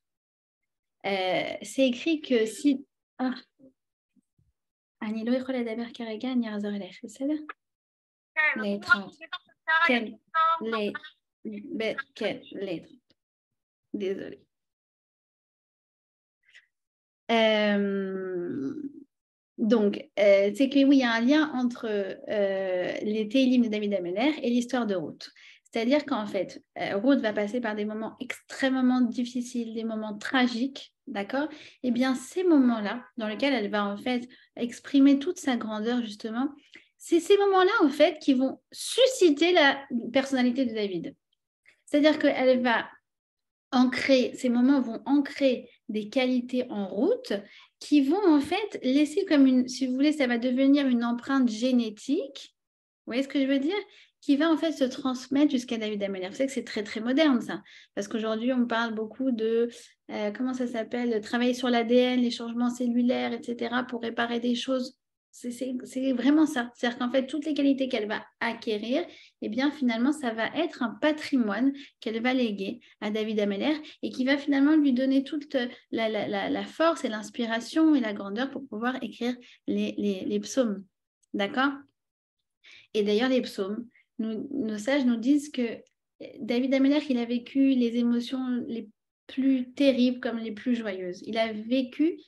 C'est écrit que si... אני לא יכולה לדבר כרגע, אני אחזור אליך, בסדר? להתראות. כן, להתראות. désolée. Donc, c'est que oui, il y a un lien entre les Teilim de David Ameller et l'histoire de Ruth. C'est-à-dire qu'en fait, Ruth va passer par des moments extrêmement difficiles, des moments tragiques, d'accord? Et bien, ces moments-là, dans lesquels elle va en fait exprimer toute sa grandeur, justement, c'est ces moments-là, en fait, qui vont susciter la personnalité de David. C'est-à-dire qu'elle va ancrer, ces moments vont ancrer des qualités en Ruth qui vont en fait laisser comme une, si vous voulez, ça va devenir une empreinte génétique, vous voyez ce que je veux dire? Qui va en fait se transmettre jusqu'à David Ameller. Vous savez que c'est très très moderne ça, parce qu'aujourd'hui on parle beaucoup de, comment ça s'appelle, de travailler sur l'ADN, les changements cellulaires, etc. pour réparer des choses. C'est vraiment ça. C'est-à-dire qu'en fait, toutes les qualités qu'elle va acquérir, eh bien, finalement, ça va être un patrimoine qu'elle va léguer à David Ameller et qui va finalement lui donner toute la force et l'inspiration et la grandeur pour pouvoir écrire les psaumes. D'accord? Et d'ailleurs, les psaumes, nos sages nous disent que David Ameller, il a vécu les émotions les plus terribles comme les plus joyeuses. Il a vécu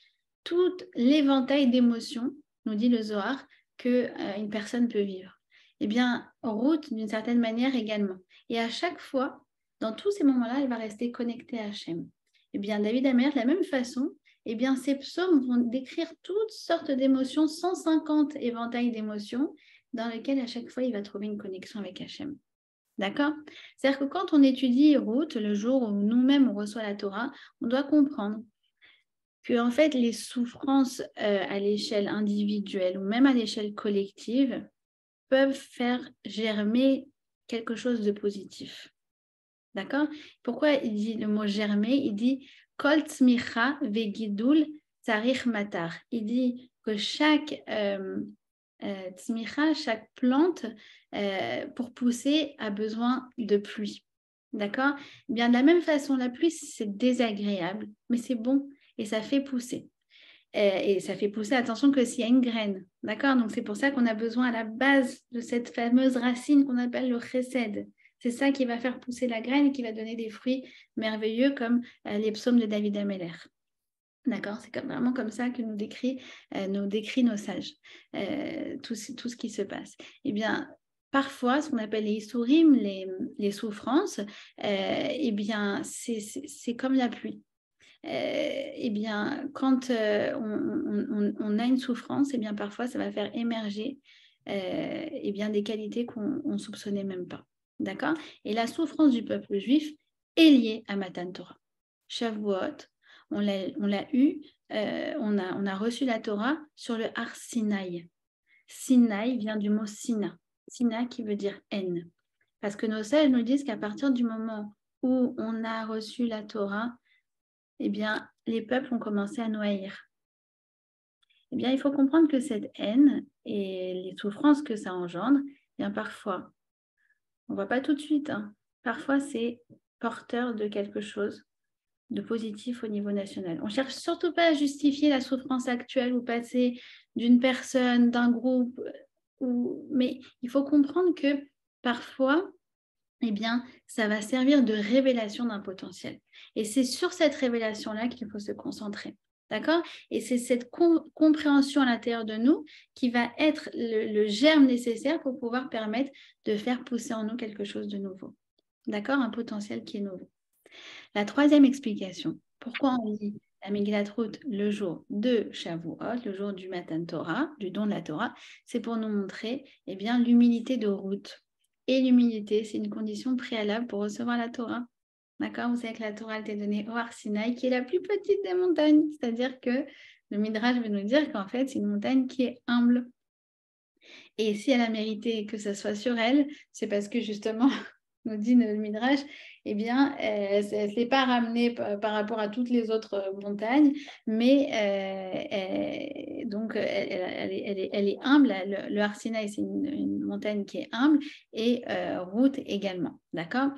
tout l'éventail d'émotions, nous dit le Zohar, qu'une personne peut vivre. Eh bien, Ruth, d'une certaine manière également. Et à chaque fois, dans tous ces moments-là, elle va rester connectée à Hachem. Eh bien, David Ameller, de la même façon, eh bien, ces psaumes vont décrire toutes sortes d'émotions, 150 éventails d'émotions, dans lequel à chaque fois, il va trouver une connexion avec Hachem. D'accord? C'est-à-dire que quand on étudie Ruth, le jour où nous-mêmes on reçoit la Torah, on doit comprendre que en fait, les souffrances à l'échelle individuelle ou même à l'échelle collective peuvent faire germer quelque chose de positif. D'accord? Pourquoi il dit le mot germer? Il dit Kol tzmicha vegidul tzarich matar. Il dit que chaque tzmicha, chaque plante, pour pousser, a besoin de pluie. D'accord? Eh bien, de la même façon, la pluie, c'est désagréable, mais c'est bon et ça fait pousser. Et ça fait pousser, attention, que s'il y a une graine. D'accord? Donc, c'est pour ça qu'on a besoin à la base de cette fameuse racine qu'on appelle le chesed. C'est ça qui va faire pousser la graine et qui va donner des fruits merveilleux comme les psaumes de David Ameller. D'accord? C'est vraiment comme ça que nous décrit nos sages, tout ce qui se passe. Eh bien, parfois, ce qu'on appelle les issourim, les souffrances, eh bien, c'est comme la pluie. Eh bien, quand on a une souffrance, eh bien, parfois, ça va faire émerger eh bien, des qualités qu'on ne soupçonnait même pas. D'accord? Et la souffrance du peuple juif est liée à Matan Torah. Shavuot, on l'a eu, on a reçu la Torah sur le Har Sinaï. Sinaï vient du mot Sina. Sina qui veut dire haine. Parce que nos sages nous disent qu'à partir du moment où on a reçu la Torah, eh bien, les peuples ont commencé à nous haïr. Eh bien, il faut comprendre que cette haine et les souffrances que ça engendre, eh bien, parfois, on ne voit pas tout de suite, hein, parfois c'est porteur de quelque chose de positif au niveau national. On ne cherche surtout pas à justifier la souffrance actuelle ou passée d'une personne, d'un groupe, mais il faut comprendre que parfois, eh bien, ça va servir de révélation d'un potentiel. Et c'est sur cette révélation-là qu'il faut se concentrer. D'accord? Et c'est cette compréhension à l'intérieur de nous qui va être le germe nécessaire pour pouvoir permettre de faire pousser en nous quelque chose de nouveau. D'accord? Un potentiel qui est nouveau. La troisième explication, pourquoi on lit la Megillat Ruth le jour de Shavuot, le jour du Matan Torah, du don de la Torah, c'est pour nous montrer eh bien, l'humilité de Ruth. Et l'humilité, c'est une condition préalable pour recevoir la Torah. D'accord? Vous savez que la Torah a été donnée au Har Sinaï, qui est la plus petite des montagnes. C'est-à-dire que le Midrash veut nous dire qu'en fait, c'est une montagne qui est humble. Et si elle a mérité que ça soit sur elle, c'est parce que justement, nous dit le Midrash, eh bien, elle ne s'est pas ramenée par rapport à toutes les autres montagnes, mais donc elle est humble. Le Har Sinaï, c'est une montagne qui est humble, et Ruth également. D'accord?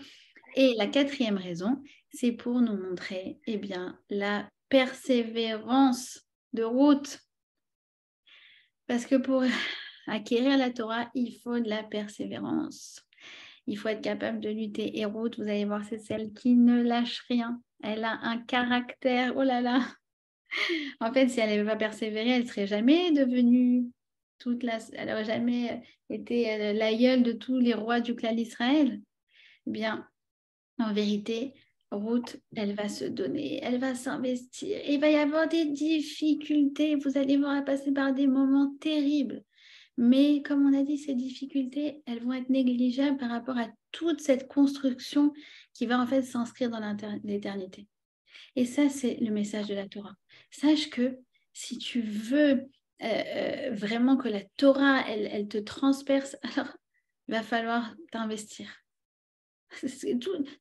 Et la quatrième raison, c'est pour nous montrer eh bien, la persévérance de Ruth. Parce que pour acquérir la Torah, il faut de la persévérance. Il faut être capable de lutter. Et Ruth, vous allez voir, c'est celle qui ne lâche rien. Elle a un caractère, oh là là. En fait, si elle n'avait pas persévéré, elle ne serait jamais devenue elle n'aurait jamais été l'aïeule de tous les rois du clan d'Israël. Eh bien, en vérité, Ruth, elle va se donner, elle va s'investir. Il va y avoir des difficultés. Vous allez voir, elle passer par des moments terribles. Mais comme on a dit, ces difficultés, elles vont être négligeables par rapport à toute cette construction qui va en fait s'inscrire dans l'éternité. Et ça, c'est le message de la Torah. Sache que si tu veux vraiment que la Torah, elle te transperce, alors il va falloir t'investir.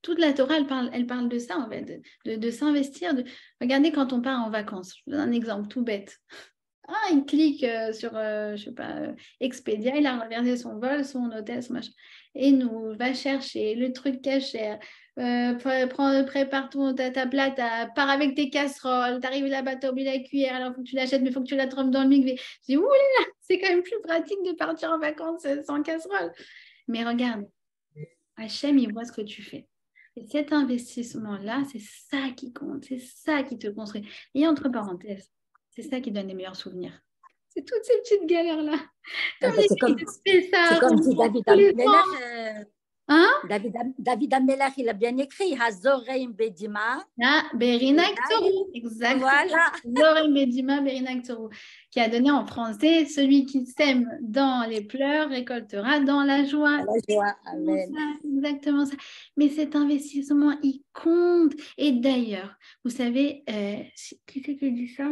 Toute la Torah, elle parle de ça, en fait, de s'investir. Regardez quand on part en vacances. Je vous donne un exemple tout bête. Il clique sur, je sais pas, Expedia, il a regardé son vol, son hôtel, son machin. Et nous, va chercher le truc caché. Prépare ta plate, pars avec tes casseroles, t'arrives là-bas, t'as oublié la cuillère, alors il faut que tu l'achètes, mais il faut que tu la trempes dans le mikvé. Je dis, oulala, c'est quand même plus pratique de partir en vacances sans casserole. Mais regarde, Hachem, il voit ce que tu fais. Et cet investissement-là, c'est ça qui compte, c'est ça qui te construit. Et entre parenthèses, c'est ça qui donne les meilleurs souvenirs. C'est toutes ces petites galères-là. C'est comme dit David Ameller, Hein? David Ameller, il a bien écrit Hazoreim Bedima. Ah, Berinak Torou, exactement. Voilà. Hazoreim Bedima, Berinak Torou, qui a donné en français celui qui sème dans les pleurs récoltera dans la joie. La joie, amen. Exactement ça. Mais cet investissement, il compte. Et d'ailleurs, vous savez, qui c'est qui dit ça?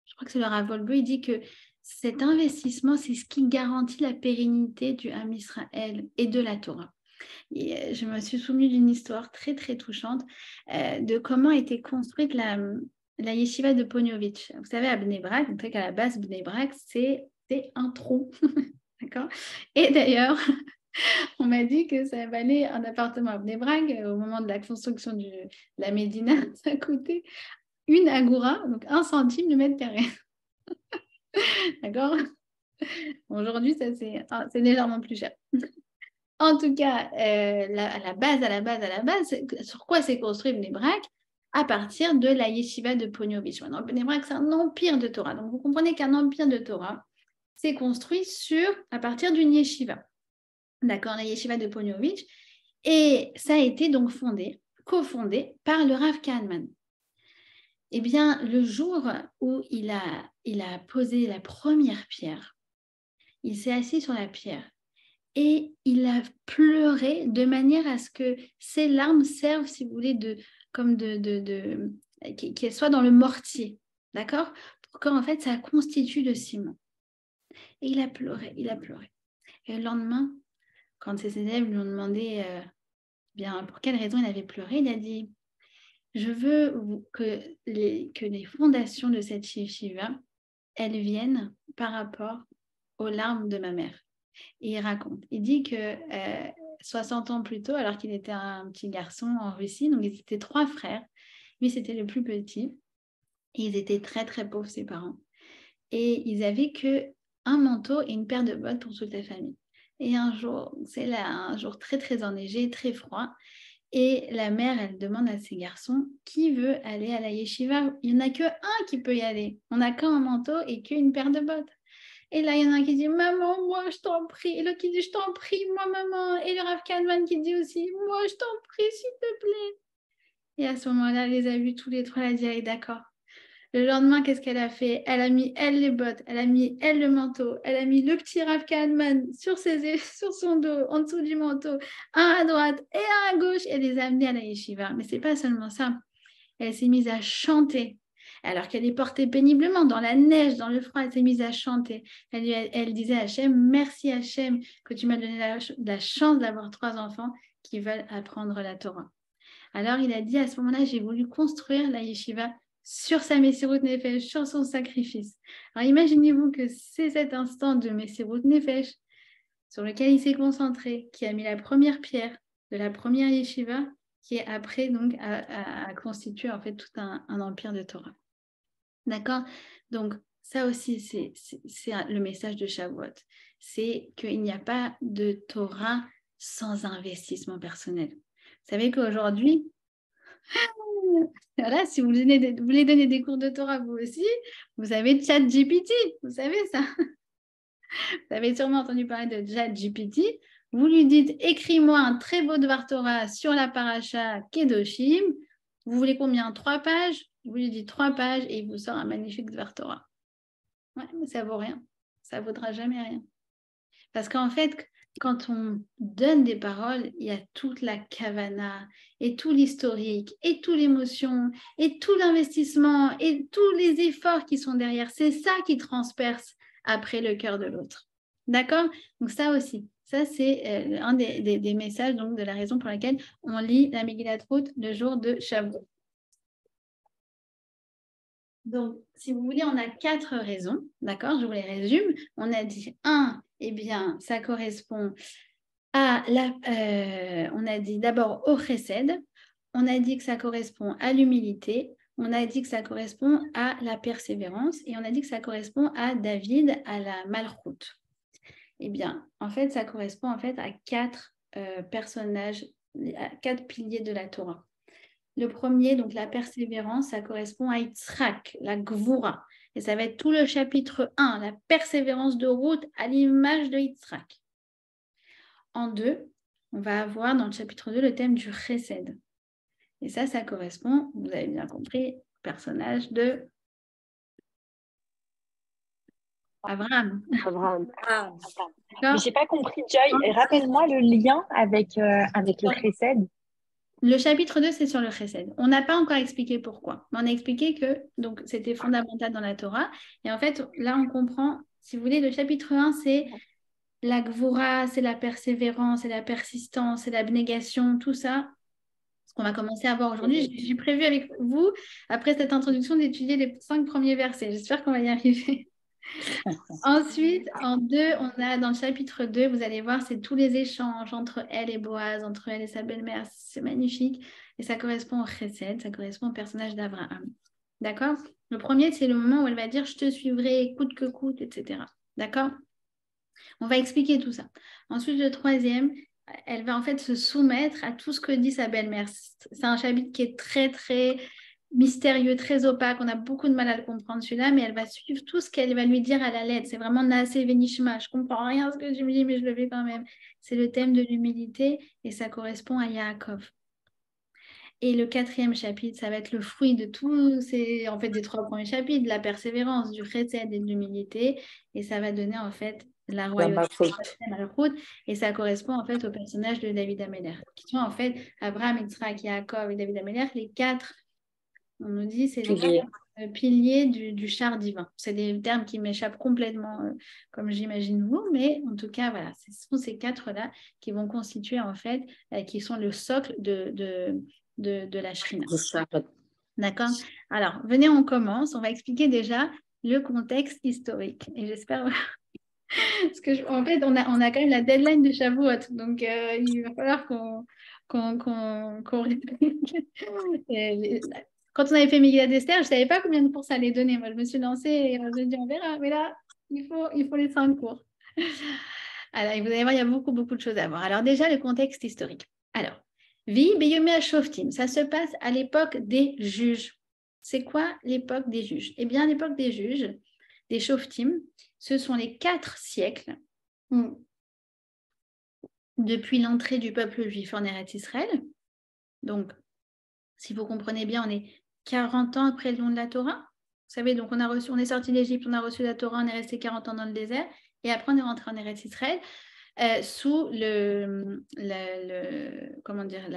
Je crois que c'est le Rav Wolbe. Il dit que cet investissement, c'est ce qui garantit la pérennité du Ham Israël et de la Torah. Et je me suis souvenue d'une histoire très, très touchante de comment a été construite la yeshiva de Poniovitch. Vous savez, à Bnei Brak, donc à la base, Bnei Brak, c'est un trou. D'accord? Et d'ailleurs, on m'a dit que ça valait un appartement à Bnei Brak au moment de la construction de la Médina. Ça coûtait 1 agoura, donc 1 centime le mètre carré. D'accord? Aujourd'hui, ça c'est légèrement plus cher. En tout cas, à la base, sur quoi s'est construit Bnei Brak? À partir de la yeshiva de Poniovitch. Maintenant, Bnei Brak, c'est un empire de Torah. Donc, vous comprenez qu'un empire de Torah s'est construit à partir d'une yeshiva. D'accord, la yeshiva de Poniovitch. Et ça a été donc cofondé par le Rav Kahneman. Eh bien, le jour où il a posé la première pierre, il s'est assis sur la pierre. Et il a pleuré de manière à ce que ses larmes servent, si vous voulez, qu'elles soient dans le mortier, d'accord? Pour qu'en fait, ça constitue le ciment. Et il a pleuré. Et le lendemain, quand ses élèves lui ont demandé bien pour quelle raison il avait pleuré, il a dit « Je veux que les fondations de cette yeshiva, elles viennent par rapport aux larmes de ma mère. » Et il raconte, il dit que 60 ans plus tôt, alors qu'il était un petit garçon en Russie, donc ils étaient 3 frères, lui c'était le plus petit, et ils étaient très très pauvres ses parents. Et ils avaient qu'un manteau et une paire de bottes pour toute la famille. Et un jour, c'est là un jour très très enneigé, très froid, et la mère, elle demande à ses garçons qui veut aller à la yeshiva. Il n'y en a qu'un qui peut y aller, on n'a qu'un manteau et qu'une paire de bottes. Et là, il y en a un qui dit « Maman, moi, je t'en prie. » Et l'autre qui dit « Je t'en prie, moi, maman. » Et le Rav Kahneman qui dit aussi « Moi, je t'en prie, s'il te plaît. » Et à ce moment-là, elle les a vus tous les trois. Elle a dit « Allez, d'accord. » Le lendemain, qu'est-ce qu'elle a fait? Elle a mis, elle, les bottes. Elle a mis, elle, le manteau. Elle a mis le petit Rav Kahneman sur son dos, en dessous du manteau. Un à droite et un à gauche. Elle les a amenés à la yeshiva. Mais ce n'est pas seulement ça. Elle s'est mise à chanter. Alors qu'elle est portée péniblement dans la neige, dans le froid, elle s'est mise à chanter. Elle disait à Hachem, merci Hachem que tu m'as donné la chance d'avoir 3 enfants qui veulent apprendre la Torah. Alors il a dit à ce moment-là, j'ai voulu construire la yeshiva sur sa Messirut Nefesh, sur son sacrifice. Alors imaginez-vous que c'est cet instant de Messirut Nefesh sur lequel il s'est concentré, qui a mis la première pierre de la première yeshiva, qui est après donc à constituer en fait tout un empire de Torah. D'accord? Donc, ça aussi, c'est le message de Shavuot. C'est qu'il n'y a pas de Torah sans investissement personnel. Vous savez qu'aujourd'hui, voilà, si vous voulez donner des cours de Torah, vous aussi, vous avez ChatGPT. Vous savez ça? Vous avez sûrement entendu parler de ChatGPT. Vous lui dites, écris-moi un très beau devar Torah sur la paracha Kedoshim. Vous voulez combien? 3 pages? Vous lui dites 3 pages et il vous sort un magnifique devar Torah. Ouais, mais ça vaut rien. Ça ne vaudra jamais rien. Parce qu'en fait, quand on donne des paroles, il y a toute la kavana et tout l'historique et toute l'émotion et tout l'investissement et tous les efforts qui sont derrière. C'est ça qui transperce après le cœur de l'autre. D'accord? Donc ça aussi. Ça, c'est un des messages donc, de la raison pour laquelle on lit la Megillat Ruth le jour de Shavuot. Donc, si vous voulez, on a 4 raisons. D'accord? Je vous les résume. On a dit 1, eh bien, ça correspond à on a dit d'abord au chesed. On a dit que ça correspond à l'humilité. On a dit que ça correspond à la persévérance. Et on a dit que ça correspond à David, à la malchoute. Eh bien, en fait, ça correspond en fait à 4 personnages, à 4 piliers de la Torah. Le premier, donc la persévérance, ça correspond à Yitzhak, la Gvura. Et ça va être tout le chapitre 1, la persévérance de Ruth à l'image de Yitzhak. En 2, on va avoir dans le chapitre 2 le thème du chesed. Et ça correspond, vous avez bien compris, au personnage de Abraham. Mais je n'ai pas compris, Joy. Rappelle-moi le lien avec le chesed. Le chapitre 2, c'est sur le chesed. On n'a pas encore expliqué pourquoi, mais on a expliqué que donc, c'était fondamental dans la Torah. Et en fait, là, on comprend, si vous voulez, le chapitre 1, c'est la gvura, c'est la persévérance, c'est la persistance, c'est l'abnégation, tout ça. Ce qu'on va commencer à voir aujourd'hui. J'ai prévu avec vous, après cette introduction, d'étudier les 5 premiers versets. J'espère qu'on va y arriver. Ensuite, en 2, on a dans le chapitre 2, vous allez voir, c'est tous les échanges entre elle et Boaz, entre elle et sa belle-mère. C'est magnifique. Et ça correspond au chesed, ça correspond au personnage d'Abraham. D'accord? Le premier, c'est le moment où elle va dire « je te suivrai coûte que coûte », etc. D'accord? On va expliquer tout ça. Ensuite, le troisième, elle va en fait se soumettre à tout ce que dit sa belle-mère. C'est un chapitre qui est très, très mystérieux, très opaque. On a beaucoup de mal à le comprendre celui-là, mais elle va suivre tout ce qu'elle va lui dire à la lettre. C'est vraiment Naaseh Venishma. Je comprends rien à ce que tu me dis, mais je le fais quand même. C'est le thème de l'humilité et ça correspond à Yaakov. Et le quatrième chapitre, ça va être le fruit de tous ces, en fait, des 3 premiers chapitres, de la persévérance, du chesed et de l'humilité. Et ça va donner, en fait, la royauté, et ça correspond, en fait, au personnage de David Améler, qui sont, en fait, Abraham, Yitzhak, Yaakov et David Améler, les 4, on nous dit, c'est les 4 piliers du char divin. C'est des termes qui m'échappent complètement, comme j'imagine vous, mais en tout cas, voilà, ce sont ces 4-là qui vont constituer, en fait, qui sont le socle de la Shrina. D'accord? Alors, venez, on commence. On va expliquer déjà le contexte historique. Et j'espère... Parce en fait, on a quand même la deadline de Shavuot. Donc, il va falloir qu'on Quand on avait fait Miguel d'Esther, je ne savais pas combien de cours ça allait donner. Moi, je me suis lancée et je me suis dit, on verra. Mais là, il faut les 5 cours. Alors, vous allez voir, il y a beaucoup, beaucoup de choses à voir. Alors, déjà, le contexte historique. Alors, Vi Beyomé Shoftim, ça se passe à l'époque des juges. C'est quoi l'époque des juges? Eh bien, l'époque des juges, des Shoftim, ce sont les 4 siècles depuis l'entrée du peuple juif en Eretz Israël. Donc, si vous comprenez bien, on est 40 ans après le don de la Torah. Vous savez, donc on est sorti d'Égypte, on a reçu la Torah, on est resté 40 ans dans le désert, et après on est rentré en Eretz Israël. Sous comment dire,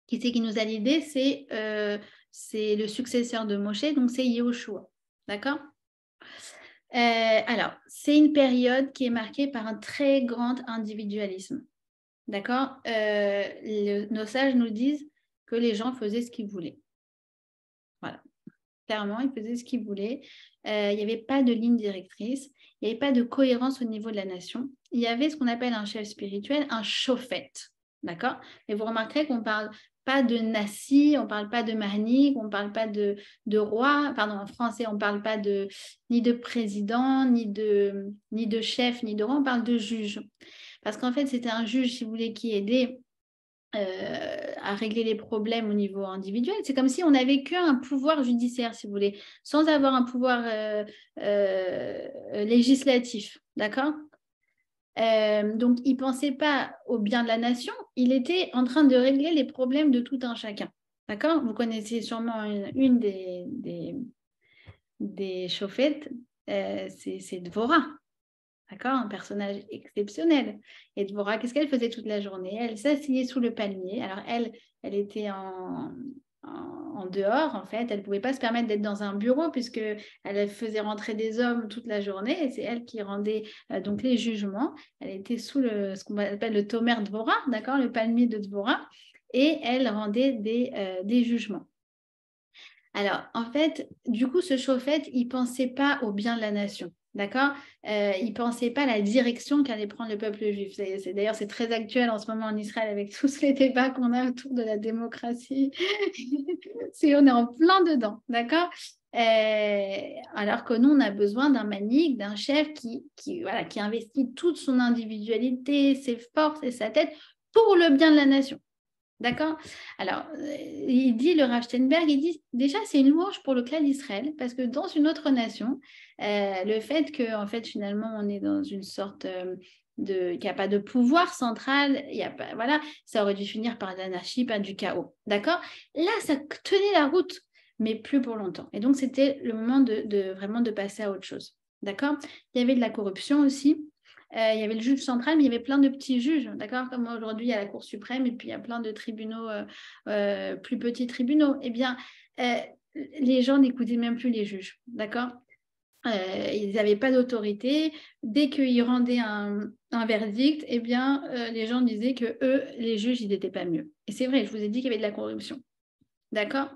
qui c'est qui nous a l'idée, c'est le successeur de Moshe, donc c'est Yehoshua, d'accord? Alors, c'est une période qui est marquée par un très grand individualisme, d'accord? Nos sages nous disent que les gens faisaient ce qu'ils voulaient. Voilà. Clairement, ils faisaient ce qu'ils voulaient. Il n'y avait pas de ligne directrice, il n'y avait pas de cohérence au niveau de la nation. Il y avait ce qu'on appelle un chef spirituel, un shopheth, d'accord? Et vous remarquerez qu'on ne parle pas de nasi, on ne parle pas de mahnik, on ne parle pas de roi, pardon, en français, on ne parle pas ni de président, ni de chef, ni de roi, on parle de juge. Parce qu'en fait, c'était un juge, si vous voulez, qui aidait à régler les problèmes au niveau individuel. C'est comme si on n'avait qu'un pouvoir judiciaire, si vous voulez, sans avoir un pouvoir législatif, d'accord? Donc, il ne pensait pas au bien de la nation, il était en train de régler les problèmes de tout un chacun, d'accord? Vous connaissez sûrement une des chauffettes, c'est Dvorah. D'accord, un personnage exceptionnel. Et Dvorah, qu'est-ce qu'elle faisait toute la journée? Elle s'asseyait sous le palmier. Alors, elle était en dehors, en fait. Elle ne pouvait pas se permettre d'être dans un bureau puisqu'elle faisait rentrer des hommes toute la journée. Et c'est elle qui rendait donc les jugements. Elle était sous ce qu'on appelle le Tomer Dvorah, d'accord, le palmier de Dvorah. Et elle rendait des jugements. Alors, en fait, du coup, ce chauffette, il ne pensait pas au bien de la nation. D'accord? Il ne pensait pas à la direction qu'allait prendre le peuple juif. D'ailleurs, c'est très actuel en ce moment en Israël avec tous les débats qu'on a autour de la démocratie. On est en plein dedans. D'accord? Alors que nous, on a besoin d'un manik, d'un chef qui investit toute son individualité, ses forces et sa tête pour le bien de la nation. D'accord? Alors, il dit, le Rav Steinberg, il dit, déjà, c'est une louange pour le clan d'Israël, parce que dans une autre nation, le fait que, en fait, finalement, on est dans une sorte qu'il n'y a pas de pouvoir central, il y a pas, voilà, ça aurait dû finir par l'anarchie, pas du chaos. D'accord? Là, ça tenait la route, mais plus pour longtemps. Et donc, c'était le moment vraiment de passer à autre chose. D'accord? Il y avait de la corruption aussi. Il y avait le juge central, mais il y avait plein de petits juges, d'accord? Comme aujourd'hui, il y a la Cour suprême et puis il y a plein de tribunaux, plus petits tribunaux. Eh bien, les gens n'écoutaient même plus les juges, d'accord? Ils n'avaient pas d'autorité. Dès qu'ils rendaient un verdict, eh bien, les gens disaient que eux, les juges, ils n'étaient pas mieux. Et c'est vrai, je vous ai dit qu'il y avait de la corruption, d'accord?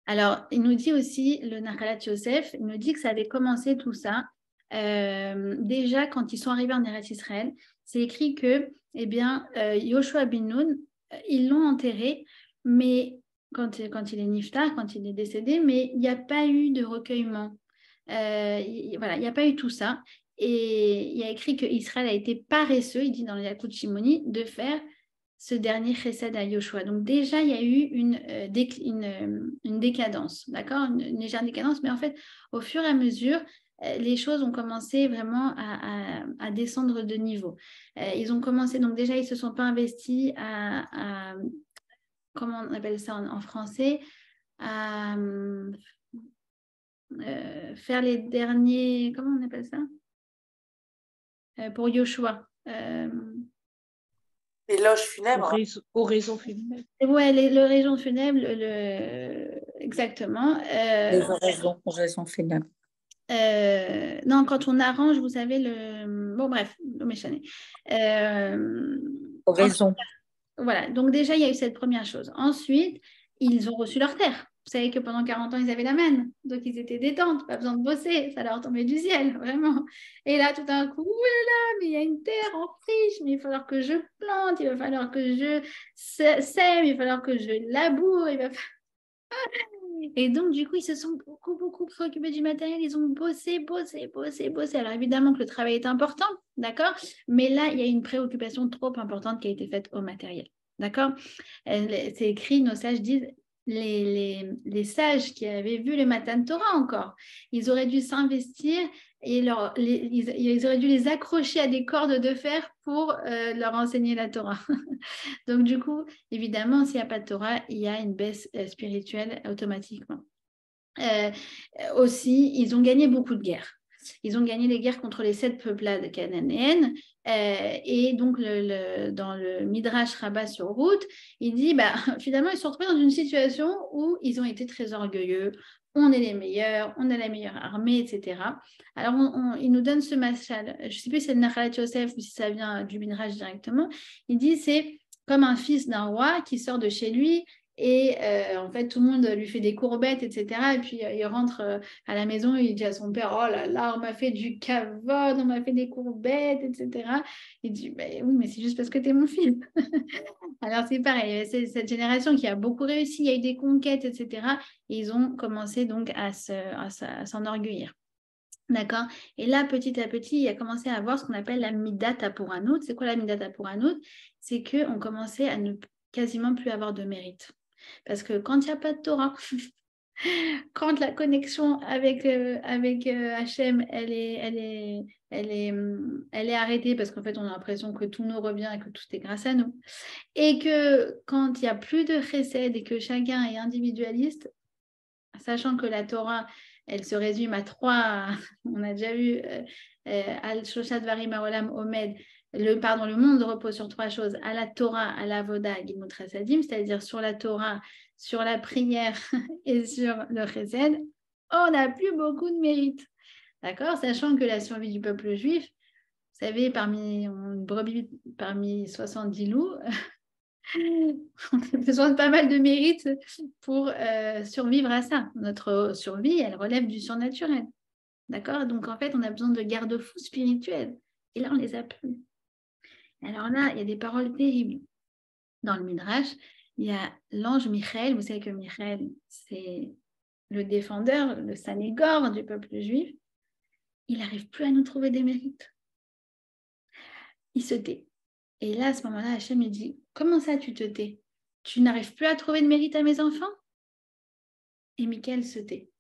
Alors, il nous dit aussi, le Nachalat Yosef, il nous dit que ça avait commencé tout ça. Déjà, quand ils sont arrivés en Eretz Israël, c'est écrit que, eh bien, Yoshua bin Nun, ils l'ont enterré, mais quand il est niftar, quand il est décédé, mais il n'y a pas eu de recueillement. Voilà, il n'y a pas eu tout ça. Et il y a écrit qu'Israël a été paresseux, il dit dans le Yakut Shimoni, de faire ce dernier chesed à Yoshua. Donc déjà, il y a eu une décadence, d'accord, une légère décadence, mais en fait, au fur et à mesure, les choses ont commencé vraiment à descendre de niveau. Ils ont commencé, donc déjà, ils ne se sont pas investis à comment on appelle ça en français, à faire les derniers, comment on appelle ça, pour Yoshua. L'éloge funèbre. Oraison funèbre. Ouais, l'oraison funèbre, exactement. Les oraisons funèbres. Non, quand on arrange, vous savez, bon, bref, le méchané. Oraison. Voilà, donc déjà, il y a eu cette première chose. Ensuite, ils ont reçu leur terre. Vous savez que pendant 40 ans, ils avaient la manne. Donc, ils étaient détentes, pas besoin de bosser. Ça leur tombait du ciel, vraiment. Et là, tout d'un coup, oulala, mais il y a une terre en friche, mais il va falloir que je plante, il va falloir que je sème, il va falloir que je laboure, Et donc, du coup, ils se sont beaucoup préoccupés du matériel. Ils ont bossé. Alors, évidemment que le travail est important, d'accord? Mais là, il y a une préoccupation trop importante qui a été faite au matériel, d'accord? C'est écrit, nos sages disent, les sages qui avaient vu le Matan Torah encore, ils auraient dû s'investir et ils auraient dû les accrocher à des cordes de fer pour leur enseigner la Torah. Donc, du coup, évidemment, s'il n'y a pas de Torah, il y a une baisse spirituelle automatiquement. Aussi, ils ont gagné beaucoup de guerres. Ils ont gagné les guerres contre les 7 peuplades cananéennes. Et donc, dans le Midrash Rabbah sur route, il dit, finalement, ils se sont retrouvés dans une situation où ils ont été très orgueilleux. On est les meilleurs, on a la meilleure armée, etc. Alors, il nous donne ce mashal. Je ne sais plus si c'est le Nachalat Yosef ou si ça vient du Midrash directement. Il dit, c'est comme un fils d'un roi qui sort de chez lui et en fait tout le monde lui fait des courbettes, etc. Et puis il rentre à la maison et il dit à son père, oh là là, on m'a fait du kavod, on m'a fait des courbettes, etc. Il dit, oui, mais c'est juste parce que tu es mon fils. Alors c'est pareil, c'est cette génération qui a beaucoup réussi, il y a eu des conquêtes, etc. Et ils ont commencé donc à s'enorgueillir. D'accord. Et là, petit à petit, il a commencé à avoir ce qu'on appelle la Midat Apuranut. C'est quoi la Midat Apuranut? C'est qu'on commençait à ne quasiment plus avoir de mérite. Parce que quand il n'y a pas de Torah, quand la connexion avec Hachem, elle est arrêtée parce qu'en fait, on a l'impression que tout nous revient et que tout est grâce à nous. Et que quand il n'y a plus de chesed et que chacun est individualiste, sachant que la Torah, elle se résume à 3, on a déjà vu, Al-Shoshat Varim Haolam Omed, le monde repose sur 3 choses, à la Torah, à la Voda, Gimut Chasadim, c'est-à-dire sur la Torah, sur la prière et sur le Chesed, on n'a plus beaucoup de mérite. D'accord? Sachant que la survie du peuple juif, vous savez, parmi une brebis, parmi 70 loups, on a besoin de pas mal de mérite pour survivre à ça. Notre survie, elle relève du surnaturel. D'accord? Donc, en fait, on a besoin de garde-fous spirituels. Et là, on ne les a plus. Alors là, il y a des paroles terribles. Dans le Midrash, il y a l'ange Michaël. Vous savez que Michaël, c'est le défendeur, le sanégor du peuple juif. Il n'arrive plus à nous trouver des mérites. Il se tait. Et là, à ce moment-là, Hachem, il dit, comment ça, tu te tais? Tu n'arrives plus à trouver de mérite à mes enfants? Et Michaël se tait.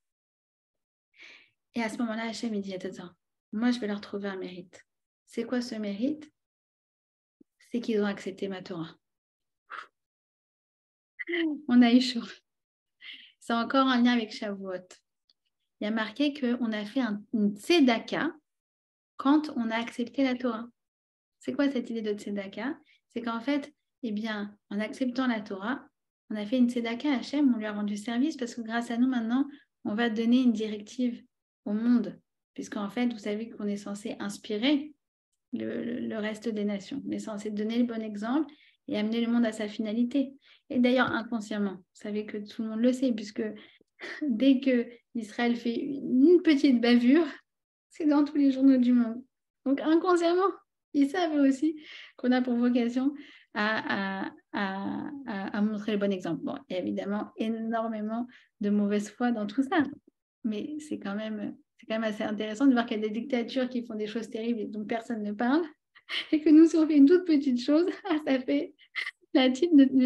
Et à ce moment-là, Hachem, il dit, attends, moi, je vais leur trouver un mérite. C'est quoi ce mérite? C'est qu'ils ont accepté ma Torah. On a eu chaud. C'est encore en lien avec Shavuot. Il y a marqué qu'on a fait une tzedaka quand on a accepté la Torah. C'est quoi cette idée de tzedaka? C'est qu'en fait, eh bien, en acceptant la Torah, on a fait une tzedaka à Hachem, on lui a rendu service parce que grâce à nous, maintenant, on va donner une directive au monde. Puisqu'en fait, vous savez qu'on est censé inspirer le reste des nations. On est censé donner le bon exemple et amener le monde à sa finalité. Et d'ailleurs, inconsciemment, vous savez que tout le monde le sait, puisque dès que Israël fait une petite bavure, c'est dans tous les journaux du monde. Donc, inconsciemment, ils savent aussi qu'on a pour vocation à montrer le bon exemple. Bon, il y a évidemment énormément de mauvaise foi dans tout ça, mais c'est quand même assez intéressant de voir qu'il y a des dictatures qui font des choses terribles et dont personne ne parle, et que nous, si on fait une toute petite chose, ça fait le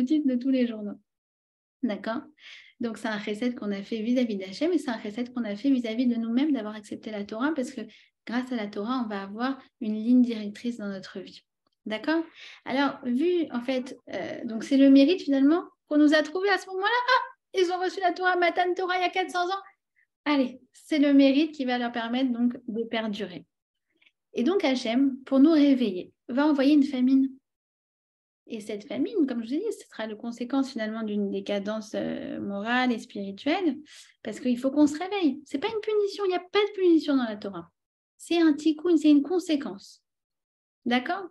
titre de tous les journaux. D'accord? Donc, c'est un recette qu'on a fait vis-à-vis d'Hachem, et c'est un recette qu'on a fait vis-à-vis de nous-mêmes d'avoir accepté la Torah, parce que grâce à la Torah, on va avoir une ligne directrice dans notre vie. D'accord? Alors, vu, en fait, donc c'est le mérite finalement qu'on nous a trouvé à ce moment-là. Ah, ils ont reçu la Torah, Matan Torah, il y a 400 ans. Allez, c'est le mérite qui va leur permettre donc de perdurer. Et donc, Hachem, pour nous réveiller, va envoyer une famine. Et cette famine, comme je vous ai dit, ce sera la conséquence finalement d'une décadence morale et spirituelle, parce qu'il faut qu'on se réveille. Ce n'est pas une punition, il n'y a pas de punition dans la Torah. C'est un tikkun, c'est une conséquence. D'accord?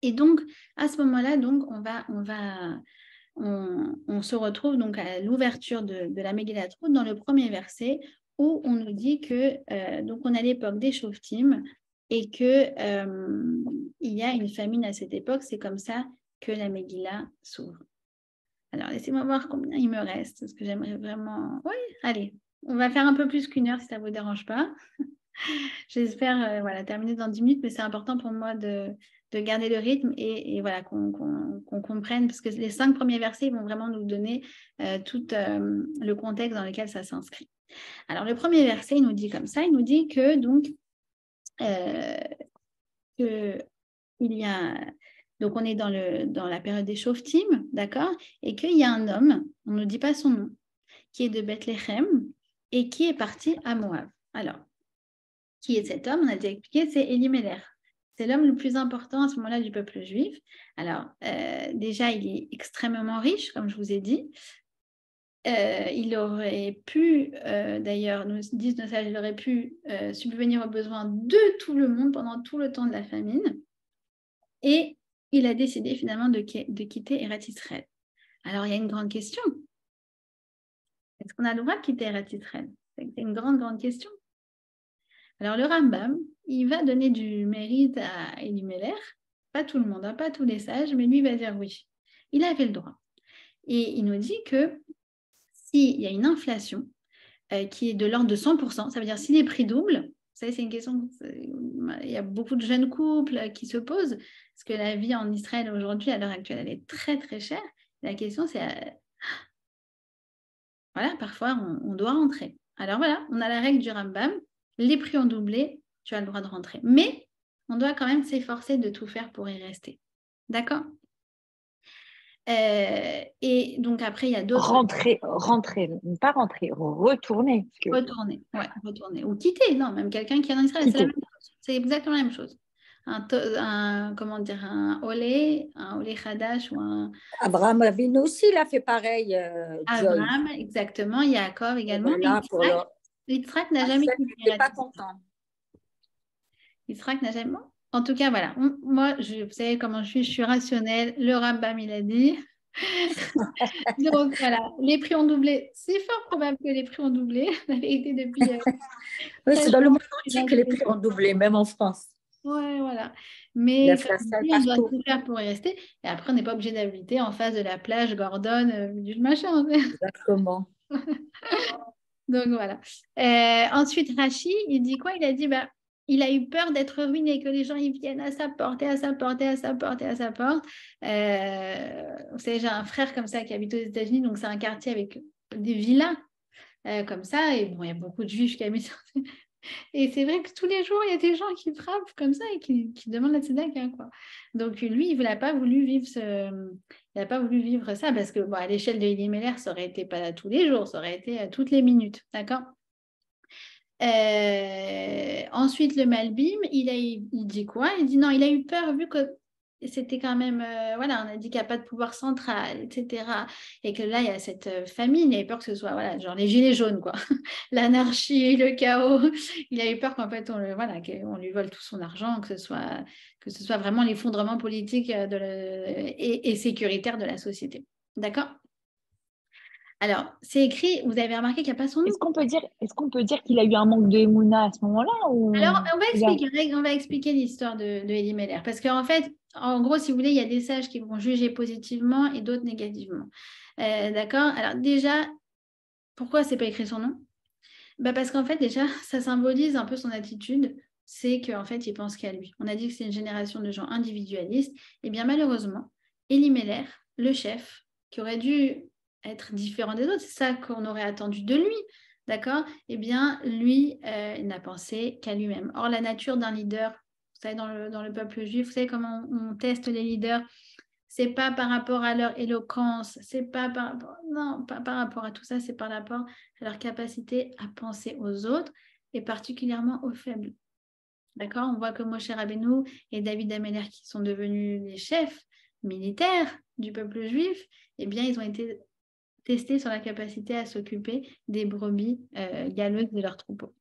Et donc, à ce moment-là, donc, on se retrouve donc à l'ouverture de la Megillat Ruth dans le premier verset, où on nous dit que donc on est à l'époque des Shoftim, et qu'il y a une famine à cette époque. C'est comme ça que la Megillah s'ouvre. Alors, laissez-moi voir combien il me reste, parce que j'aimerais vraiment... Oui, allez, on va faire un peu plus qu'1 heure si ça ne vous dérange pas. J'espère terminer dans 10 minutes, mais c'est important pour moi de garder le rythme et voilà, qu'on comprenne, parce que les 5 premiers versets vont vraiment nous donner tout le contexte dans lequel ça s'inscrit. Alors, le premier verset, il nous dit comme ça, il nous dit que donc... Donc, on est dans la période des Shoftim, d'accord? Et qu'il y a un homme, on ne dit pas son nom, qui est de Bethléem et qui est parti à Moab. Alors, qui est cet homme? On a déjà expliqué, c'est Elimelech. C'est l'homme le plus important à ce moment-là du peuple juif. Alors, déjà, il est extrêmement riche, comme je vous ai dit. Il aurait pu, d'ailleurs, nous disent nos sages, il aurait pu subvenir aux besoins de tout le monde pendant tout le temps de la famine. Et il a décidé finalement de quitter Eretz Israël. Alors, il y a une grande question. Est-ce qu'on a le droit de quitter Eretz Israël? C'est une grande, grande question. Alors, le Rambam, il va donner du mérite à Elimelech. Pas tout le monde, hein, pas tous les sages, mais lui va dire oui. Il avait le droit. Et il nous dit que s'il y a une inflation qui est de l'ordre de 100%, ça veut dire si les prix doublent, vous savez, c'est une question, il y a beaucoup de jeunes couples qui se posent, parce que la vie en Israël aujourd'hui, à l'heure actuelle, elle est très très chère. La question c'est, voilà, parfois on doit rentrer. Alors voilà, on a la règle du Rambam, les prix ont doublé, tu as le droit de rentrer. Mais on doit quand même s'efforcer de tout faire pour y rester. D'accord? Et donc après, il y a d'autres... Rentrer, pas rentrer, retourner. Retourner, ouais, retourner. Ou quitter, non, même quelqu'un qui est en Israël, c'est la même chose. C'est exactement la même chose. Un olé Hadash ou un... Abraham Avinu aussi, il a fait pareil. Abraham, exactement, Yaakov également. Voilà, Yitzhak n'a jamais quitté. Il n'est pas content. Yitzhak n'a jamais... En tout cas, voilà. Moi, vous savez comment je suis rationnelle. Le Rambam, il a dit... Donc voilà, les prix ont doublé. C'est fort probable que les prix ont doublé. La vérité depuis. Oui, c'est dans le monde entier que les prix ont doublé, même en France. Ouais, voilà. Mais on doit tout faire pour y rester. Et après, on n'est pas obligé d'habiter en face de la plage Gordon du machin. Exactement. Donc voilà. Ensuite, Rachi, il dit quoi? Il a dit il a eu peur d'être ruiné, que les gens ils viennent à sa porte, à sa porte, à sa porte, à sa porte. Vous savez, j'ai un frère comme ça qui habite aux États-Unis, donc c'est un quartier avec des villas comme ça. Et bon, il y a beaucoup de juifs qui habitent. Et c'est vrai que tous les jours, il y a des gens qui frappent comme ça et qui demandent la tzedaka, quoi. Donc, lui, il n'a pas voulu vivre ça parce que, bon, à l'échelle de Elimelech, ça aurait été pas tous les jours, ça aurait été toutes les minutes, d'accord? Ensuite, le Malbim, il dit quoi? Il dit non, il a eu peur vu que c'était quand même, voilà, on a dit qu'il n'y a pas de pouvoir central, etc. Et que là, il y a cette famine, il a eu peur que ce soit, voilà, genre les gilets jaunes, quoi. L'anarchie, le chaos. Il a eu peur qu'en fait, qu'on lui vole tout son argent, que ce soit vraiment l'effondrement politique et sécuritaire de la société. D'accord? Alors, c'est écrit, vous avez remarqué qu'il n'y a pas son nom. Est-ce qu'on peut dire qu'il a eu un manque de Emouna à ce moment-là Alors, on va expliquer l'histoire de Elimelech. Parce qu'en fait, en gros, si vous voulez, il y a des sages qui vont juger positivement et d'autres négativement. D'accord? Alors, déjà, pourquoi c'est pas écrit son nom? Parce qu'en fait, déjà, ça symbolise un peu son attitude. C'est qu'en fait, il pense qu'à lui. On a dit que c'est une génération de gens individualistes. Et bien, malheureusement, Elimelech, le chef, qui aurait dû être différent des autres, c'est ça qu'on aurait attendu de lui. D'accord? Eh bien, lui, il n'a pensé qu'à lui-même. Or, la nature d'un leader, vous savez, dans le peuple juif, vous savez comment on teste les leaders? C'est pas par rapport à leur éloquence, c'est pas par rapport à tout ça, c'est par rapport à leur capacité à penser aux autres et particulièrement aux faibles. D'accord? On voit que Moshe Rabbeinu et David Ameller, qui sont devenus les chefs militaires du peuple juif, eh bien, ils ont été testés sur la capacité à s'occuper des brebis galeuses de leurs troupeaux.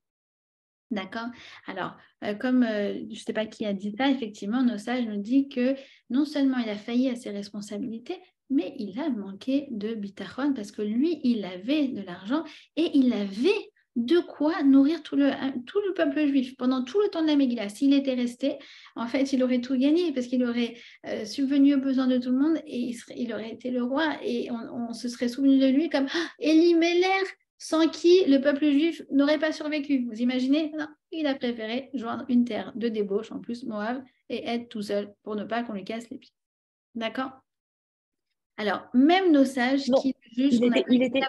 D'accord? Alors, comme je ne sais pas qui a dit ça, effectivement, nos sages nous disent que non seulement il a failli à ses responsabilités, mais il a manqué de bitachon parce que lui, il avait de l'argent et il avait de quoi nourrir tout le peuple juif pendant tout le temps de la Megillah. S'il était resté, en fait, il aurait tout gagné parce qu'il aurait subvenu aux besoins de tout le monde et il aurait été le roi et on se serait souvenu de lui comme Elimelech, sans qui le peuple juif n'aurait pas survécu. Vous imaginez? Non, il a préféré joindre une terre de débauche, en plus Moab, et être tout seul pour ne pas qu'on lui casse les pieds. D'accord? Alors, même nos sages qui jugent...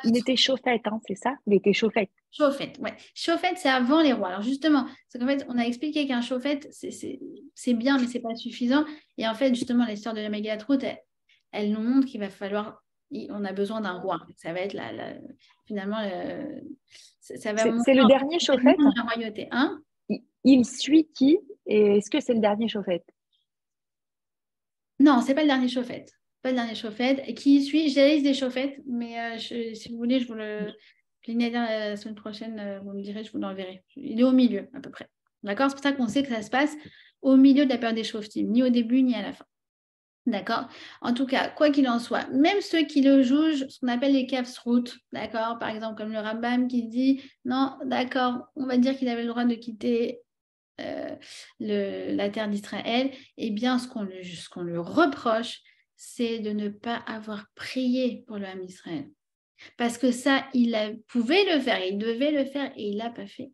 Il était chauffette, hein, c'est ça? Il était chauffette. Chauffette, ouais. Chauffette, c'est avant les rois. Alors justement, c'est qu'en fait, on a expliqué qu'un chauffette, c'est bien, mais c'est pas suffisant. Et en fait, justement, l'histoire de la Megillat Ruth, elle nous montre qu'il va falloir... On a besoin d'un roi. Ça va être finalement... ça va c'est le dernier chauffette? La royauté. Hein? Il suit qui? Et est-ce que c'est le dernier chauffette? Non, c'est pas le dernier chauffette. Pas le dernier chauffette. Qui suit? J'ai la liste des chauffettes, mais si vous voulez, je l'ai dit la semaine prochaine, vous me direz, je vous l'enverrai. Il est au milieu, à peu près. D'accord? C'est pour ça qu'on sait que ça se passe au milieu de la période des Shoftim, ni au début, ni à la fin. D'accord? En tout cas, quoi qu'il en soit, même ceux qui le jugent, ce qu'on appelle les kafsrout, d'accord? Par exemple, comme le Rambam qui dit, non, d'accord, on va dire qu'il avait le droit de quitter la terre d'Israël, eh bien, ce qu'on lui reproche, c'est de ne pas avoir prié pour le Ham Israël. Parce que ça, il pouvait le faire, il devait le faire et il ne l'a pas fait.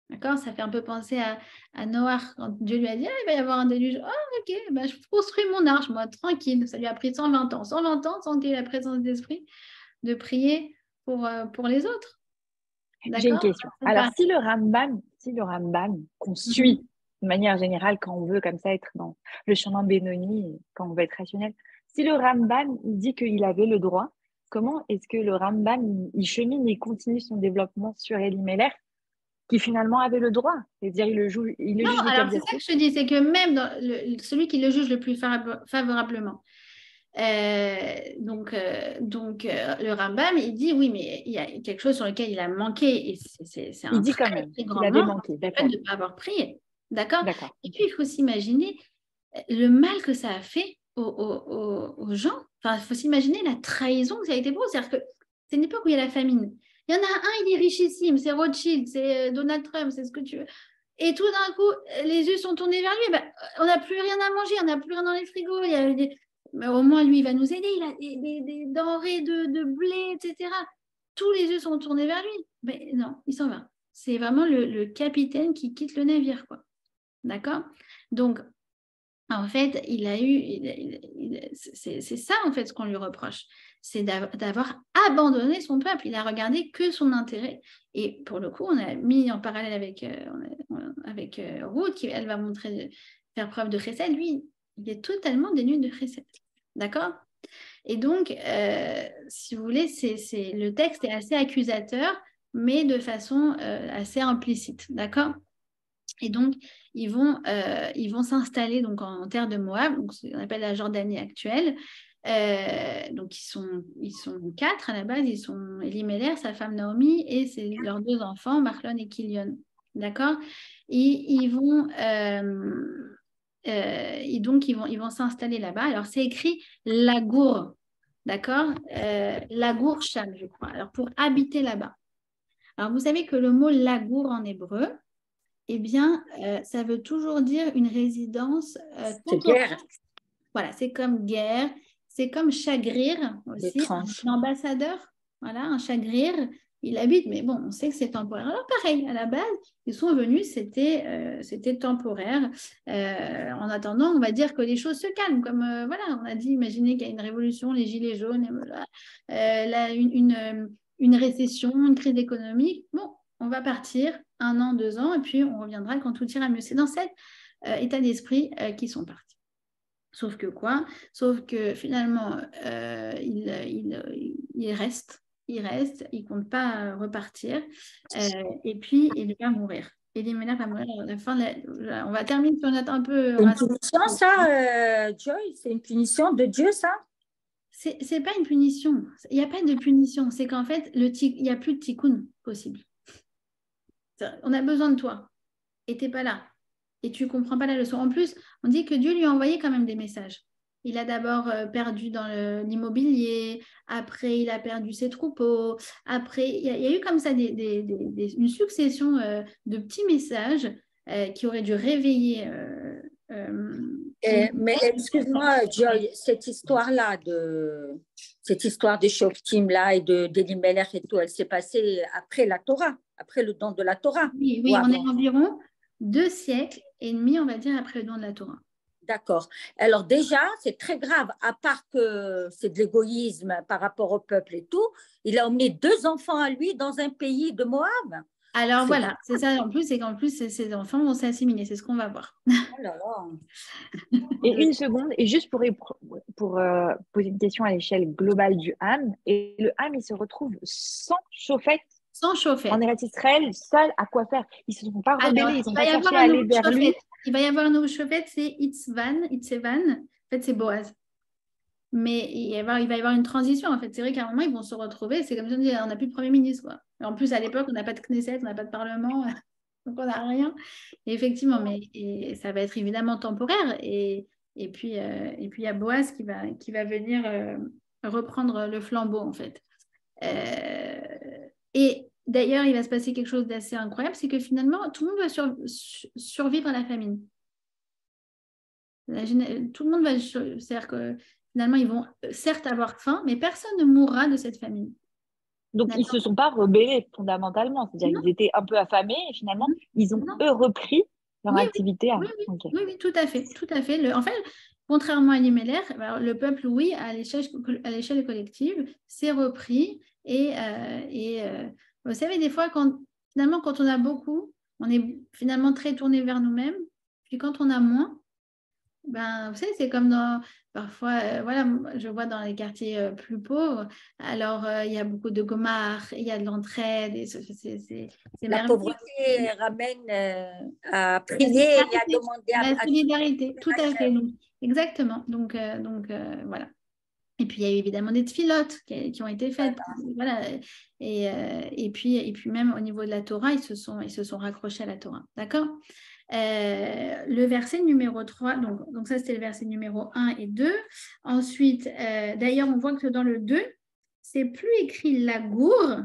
D'accord? Ça fait un peu penser à Noah, quand Dieu lui a dit, il va y avoir un déluge. Oh, ok, je construis mon arche, moi, tranquille. Ça lui a pris 120 ans. 120 ans sans qu'il ait la présence d'esprit de prier pour les autres. J'ai une question. Alors, si le Rambam qu'on suit de manière générale quand on veut comme ça être dans le chemin Benoni, quand on veut être rationnel, si le Rambam dit qu'il avait le droit, comment est-ce que le Rambam il chemine et continue son développement sur Elimelech qui finalement avait le droit? C'est-à-dire il le juge. Non, alors c'est ça que je te dis, c'est que même celui qui le juge le plus favorablement. Donc, le Rambam, il dit oui, mais il y a quelque chose sur lequel il a manqué. Et c'est un il dit quand même qu'il avait manqué. Le fait de ne pas avoir prié. D'accord? Et puis, il faut s'imaginer le mal que ça a fait aux gens. Enfin, il faut s'imaginer la trahison que ça a été pour eux. C'est-à-dire que c'est une époque où il y a la famine. Il y en a un, il est richissime, c'est Rothschild, c'est Donald Trump, c'est ce que tu veux. Et tout d'un coup, les yeux sont tournés vers lui. On n'a plus rien à manger, on n'a plus rien dans les frigos. Il y a mais au moins, lui, il va nous aider. Il a des denrées de blé, etc. Tous les yeux sont tournés vers lui. Mais non, il s'en va. C'est vraiment le capitaine qui quitte le navire, quoi. D'accord? Donc, en fait, c'est ça, en fait, ce qu'on lui reproche. C'est d'avoir abandonné son peuple, il a regardé que son intérêt. Et pour le coup, on a mis en parallèle avec Ruth, qui elle va faire preuve de chesed. Lui, il est totalement dénué de chesed. D'accord? Et donc, si vous voulez, le texte est assez accusateur, mais de façon assez implicite. D'accord? Et donc, ils vont s'installer donc en terre de Moab, donc ce qu'on appelle la Jordanie actuelle. Donc, ils sont 4 à la base. Ils sont Elimelech, sa femme Naomi, et leurs 2 enfants, Machlon et Kilion. D'accord? Et donc, ils vont s'installer là-bas. Alors, c'est écrit Lagour. D'accord? Lagour Sham, je crois. Alors, pour habiter là-bas. Alors, vous savez que le mot Lagour en hébreu, eh bien, ça veut toujours dire une résidence temporaire. Voilà, c'est comme guerre, c'est comme chagrir aussi, un ambassadeur, voilà, un chagrir, il habite, mais bon, on sait que c'est temporaire. Alors pareil, à la base, ils sont venus, c'était temporaire. En attendant, on va dire que les choses se calment, comme voilà, on a dit, imaginez qu'il y a une révolution, les gilets jaunes, une récession, une crise économique. Bon, on va partir 1 an, 2 ans, et puis on reviendra quand tout ira mieux. C'est dans cet état d'esprit qu'ils sont partis. Sauf que quoi? Sauf que finalement, il reste, il ne compte pas repartir. Et puis, il va mourir. Elimelech va mourir à la fin. On va terminer sur une note un peu... C'est une punition, ça, Joy? C'est une punition de Dieu, ça? C'est pas une punition. Il n'y a pas de punition. C'est qu'en fait, il n'y a plus de tikkun possible. On a besoin de toi. Et tu n'es pas là. Et tu ne comprends pas la leçon. En plus, on dit que Dieu lui a envoyé quand même des messages. Il a d'abord perdu dans l'immobilier, après il a perdu ses troupeaux, après il y a eu comme ça une succession de petits messages qui auraient dû réveiller. Mais excuse-moi, Joy, cette histoire de Shoftim là et d'Elimelech et tout, elle s'est passée après la Torah, après le don de la Torah. Oui, on est environ 2 siècles et demi, on va dire, après le don de la Torah. D'accord. Alors déjà, c'est très grave, à part que c'est de l'égoïsme par rapport au peuple et tout, il a emmené 2 enfants à lui dans un pays de Moab. Alors voilà, c'est ça en plus, c'est qu'en plus, ces enfants vont s'assimiler, c'est ce qu'on va voir. Oh là là. Et une seconde, et juste pour poser une question à l'échelle globale du Ham, et le Ham, il se retrouve sans chauffette. Sans chauffette. En Eretz Israël, seul, à quoi faire? Ils ne se sont pas rebellés, ils ont pas cherché à aller vers lui. Il va y avoir un nouveau chauffette, c'est Itzvan. En fait, c'est Boaz. Mais il va y avoir une transition. En fait, c'est vrai qu'à un moment, ils vont se retrouver. C'est comme si on dit, on n'a plus de Premier ministre. Quoi. En plus, à l'époque, on n'a pas de Knesset, on n'a pas de Parlement. Donc, on n'a rien. Et effectivement, mais ça va être évidemment temporaire. Et puis, il y a Boaz qui va venir reprendre le flambeau, en fait. Et d'ailleurs, il va se passer quelque chose d'assez incroyable, c'est que finalement, tout le monde va survivre à la famine. Tout le monde va... C'est-à-dire que finalement, ils vont certes avoir faim, mais personne ne mourra de cette famine. Donc, ils ne se sont pas rebellés fondamentalement. C'est-à-dire qu'ils étaient un peu affamés et finalement, ils ont, eux, repris leur activité. Oui, tout à fait. Tout à fait. En fait, contrairement à Elimelech, le peuple, oui, à l'échelle collective, c'est repris. Et vous savez, des fois, finalement, quand on a beaucoup, on est finalement très tourné vers nous-mêmes. Puis quand on a moins, vous savez, c'est comme parfois, voilà, je vois dans les quartiers plus pauvres, alors il y a beaucoup de gomar, il y a de l'entraide. La pauvreté ramène à prier et à demander à la solidarité, tout à fait. Exactement. Donc voilà. Et puis, il y a eu évidemment des tfilotes qui ont été faites. Voilà. Et puis même au niveau de la Torah, ils se sont raccrochés à la Torah. D'accord? Le verset numéro 3, donc ça, c'était le verset numéro 1 et 2. Ensuite, d'ailleurs, on voit que dans le 2, c'est plus écrit Lagour,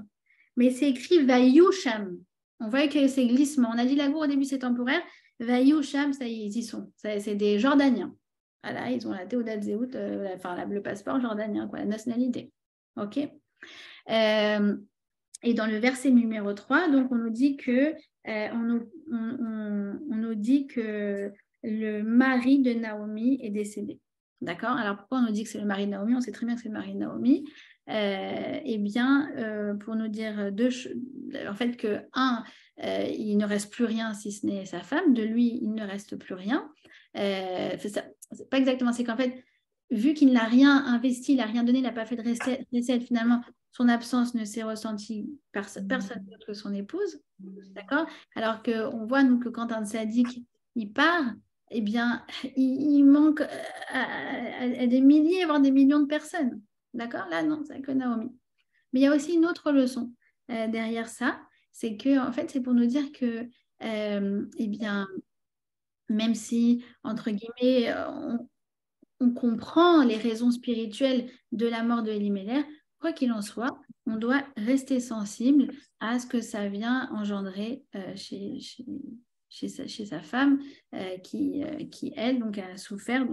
mais c'est écrit Vayusham. On voit que c'est glissement. On a dit Lagour au début, c'est temporaire. Vayusham, ça y est, ils y sont. C'est des Jordaniens. Voilà, ils ont la Théodat Zéout, le passeport jordanien, la nationalité. OK. Et dans le verset numéro 3, donc on nous dit que le mari de Naomi est décédé. D'accord? Alors pourquoi on nous dit que c'est le mari de Naomi? On sait très bien que c'est le mari de Naomi. eh bien, pour nous dire en fait que, il ne reste plus rien si ce n'est sa femme, de lui, il ne reste plus rien. C'est pas exactement, c'est qu'en fait, vu qu'il n'a rien investi, il n'a rien donné, il n'a pas fait de recette, finalement, son absence ne s'est ressentie par personne d'autre que son épouse, d'accord? Alors qu'on voit, nous, que quand un sadique, il part, eh bien, il manque à des milliers, voire des millions de personnes. D'accord? Là, non, c'est que Naomi. Mais il y a aussi une autre leçon derrière ça, c'est que, en fait, c'est pour nous dire que, eh bien, même si, entre guillemets, on comprend les raisons spirituelles de la mort de Elimelech, quoi qu'il en soit, on doit rester sensible à ce que ça vient engendrer chez sa femme qui, elle, donc, a souffert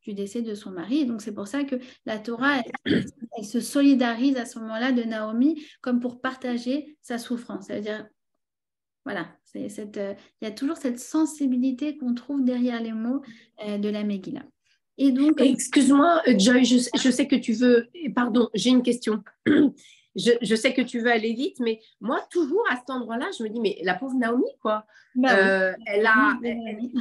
du décès de son mari. Et donc, c'est pour ça que la Torah, elle se solidarise à ce moment-là de Naomi comme pour partager sa souffrance. Ça veut dire, voilà, il y a toujours cette sensibilité qu'on trouve derrière les mots de la Megillah. Et donc, excuse-moi, Joy, je sais que tu veux. Pardon, j'ai une question. Je sais que tu veux aller vite, mais moi, toujours à cet endroit-là, je me dis, mais la pauvre Naomi, quoi. Bah oui.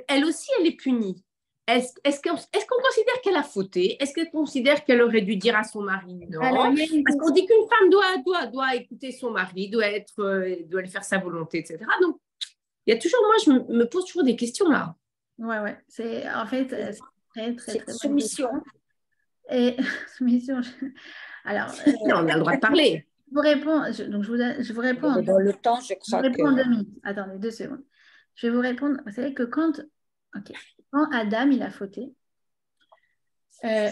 Elle aussi, elle est punie. Est-ce qu'on considère qu'elle a fauté? Est-ce qu'on considère qu'elle aurait dû dire à son mari non? Parce qu'on dit qu'une femme doit écouter son mari, doit lui faire sa volonté, etc. Donc, il y a toujours, moi, je me pose toujours des questions là. Ouais. C'est en fait très soumission. Et soumission. Alors, on a le droit de parler. Je vous réponds. Je vous réponds. Dans le temps, je crois que. En 2 minutes. Attendez 2 secondes. Je vais vous répondre. Vous savez que quand Adam il a fauté.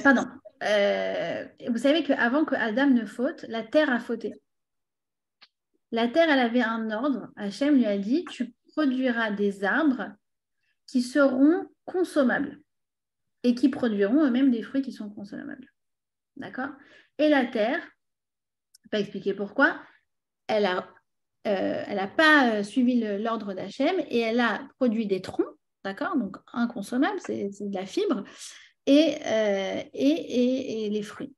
Pardon. Vous savez qu'avant que Adam ne faute, la terre a fauté. La terre, elle avait un ordre. Hachem lui a dit, tu produiras des arbres qui seront consommables et qui produiront eux-mêmes des fruits qui sont consommables. D'accord? Et la terre, je ne vais pas expliquer pourquoi, elle n'a pas suivi l'ordre d'Hachem et elle a produit des troncs, d'accord? Donc inconsommables, c'est de la fibre, et les fruits.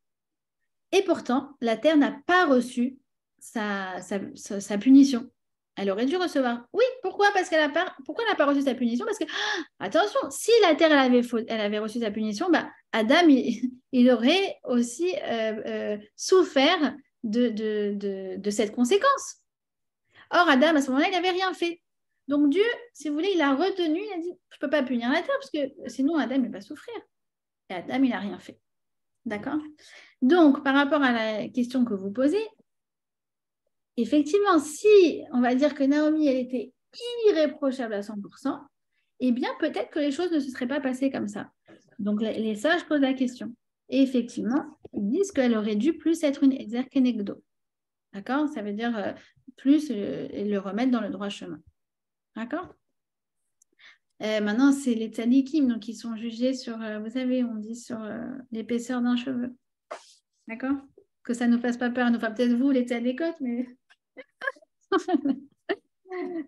Et pourtant, la terre n'a pas reçu sa punition. Elle aurait dû recevoir. Oui, pourquoi? Pourquoi elle n'a pas reçu sa punition? Parce que, attention, si la terre elle avait reçu sa punition, Adam, il aurait aussi souffert de cette conséquence. Or, Adam, à ce moment-là, il n'avait rien fait. Donc, Dieu, si vous voulez, il a retenu, il a dit, je ne peux pas punir la terre, parce que sinon, Adam, il va souffrir. Et Adam, il n'a rien fait. D'accord? Donc, par rapport à la question que vous posez, effectivement, si on va dire que Naomi, elle était irréprochable à 100%, eh bien, peut-être que les choses ne se seraient pas passées comme ça. Donc, les sages posent la question. Et effectivement, ils disent qu'elle aurait dû plus être une exer kenegdo. D'accord? Ça veut dire plus le remettre dans le droit chemin. D'accord? Maintenant, c'est les tzadikim donc qui sont jugés sur, vous savez, on dit sur l'épaisseur d'un cheveu. D'accord? Que ça ne nous fasse pas peur. Enfin, peut-être vous, les tzadikot, mais...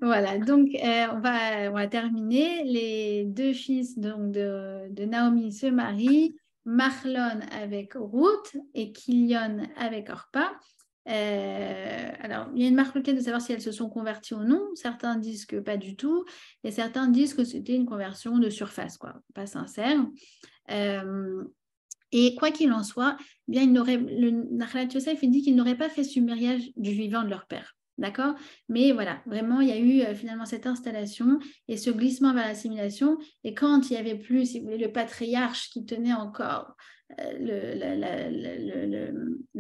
Voilà, donc on va terminer. Les 2 fils donc, de Naomi se marient, Mahlon avec Ruth et Kilion avec Orpa. Alors, il y a une marque de savoir si elles se sont converties ou non. Certains disent que pas du tout, et certains disent que c'était une conversion de surface, quoi, pas sincère. Et quoi qu'il en soit, bien, le Nachlat Yosef dit qu'ils n'auraient pas fait ce mariage du vivant de leur père. D'accord? Mais voilà, vraiment, il y a eu finalement cette installation et ce glissement vers l'assimilation. Et quand il n'y avait plus, si vous voulez, le patriarche qui tenait encore le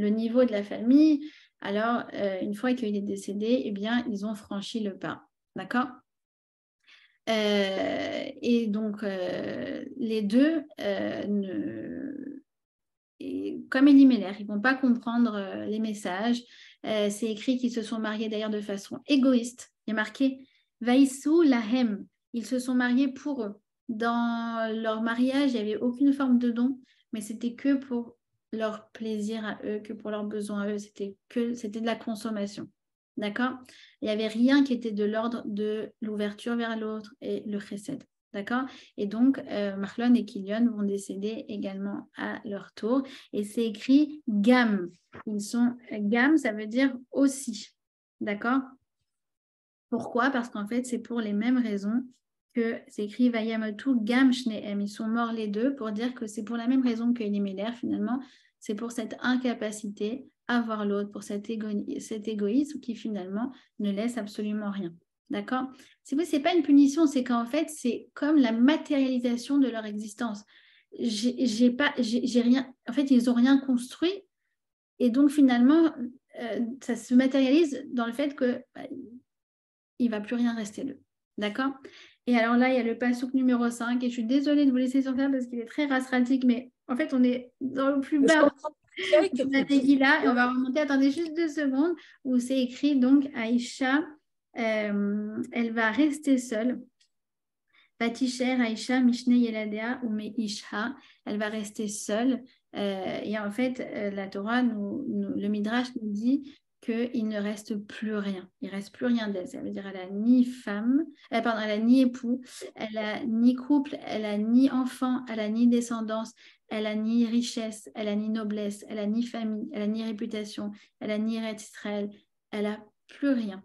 niveau de la famille, alors une fois qu'il est décédé, eh bien, ils ont franchi le pas. D'accord? Et donc, les deux, comme Elimelech, ils ne vont pas comprendre les messages. C'est écrit qu'ils se sont mariés d'ailleurs de façon égoïste. Il y a marqué Vaïsou Lahem. Ils se sont mariés pour eux. Dans leur mariage, il n'y avait aucune forme de don, mais c'était que pour leur plaisir à eux, que pour leurs besoins à eux. C'était de la consommation. D'accord? Il n'y avait rien qui était de l'ordre de l'ouverture vers l'autre et le chesed. D'accord? Et donc, Mahlon et Kilion vont décéder également à leur tour. Et c'est écrit Gam. Gam, ça veut dire aussi. D'accord? Pourquoi? Parce qu'en fait, c'est pour les mêmes raisons que c'est écrit Vayamatu Gam Shneem. Ils sont morts les deux pour dire que c'est pour la même raison que Elimelech, finalement. C'est pour cette incapacité à voir l'autre, pour cet égoïsme qui finalement ne laisse absolument rien. D'accord? Ce n'est pas une punition, c'est qu'en fait, c'est comme la matérialisation de leur existence. J'ai rien, en fait, ils n'ont rien construit et donc finalement, ça se matérialise dans le fait que il ne va plus rien rester d'eux. D'accord? Et alors là, il y a le passouk numéro 5 et je suis désolée de vous laisser sur terre parce qu'il est très rasratique, mais en fait, on est dans le plus bas de la Megillah et on va remonter, attendez juste 2 secondes, où c'est écrit donc Aïcha, elle va rester seule. Batisher Aïcha Mishne Yeladea ou Meisha, elle va rester seule. Et en fait, la Torah, le Midrash nous dit qu'il ne reste plus rien. Il ne reste plus rien d'elle. Ça veut dire qu'elle n'a ni femme, elle n'a ni époux, elle n'a ni couple, elle n'a ni enfant, elle n'a ni descendance, elle n'a ni richesse, elle n'a ni noblesse, elle n'a ni famille, elle n'a ni réputation, elle n'a ni Eretz Israël. Elle n'a plus rien.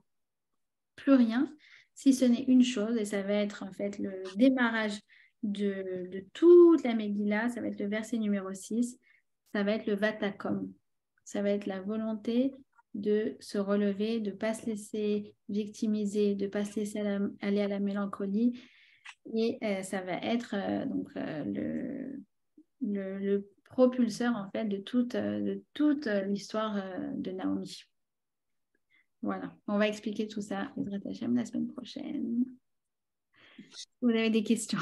Plus rien, si ce n'est une chose, et ça va être en fait le démarrage de toute la Megillah, ça va être le verset numéro 6, ça va être le Vatakom. Ça va être la volonté de se relever, de ne pas se laisser victimiser, de ne pas se laisser aller à la mélancolie. Et ça va être le propulseur en fait de toute l'histoire de Naomi. Voilà, on va expliquer tout ça la semaine prochaine. Vous avez des questions?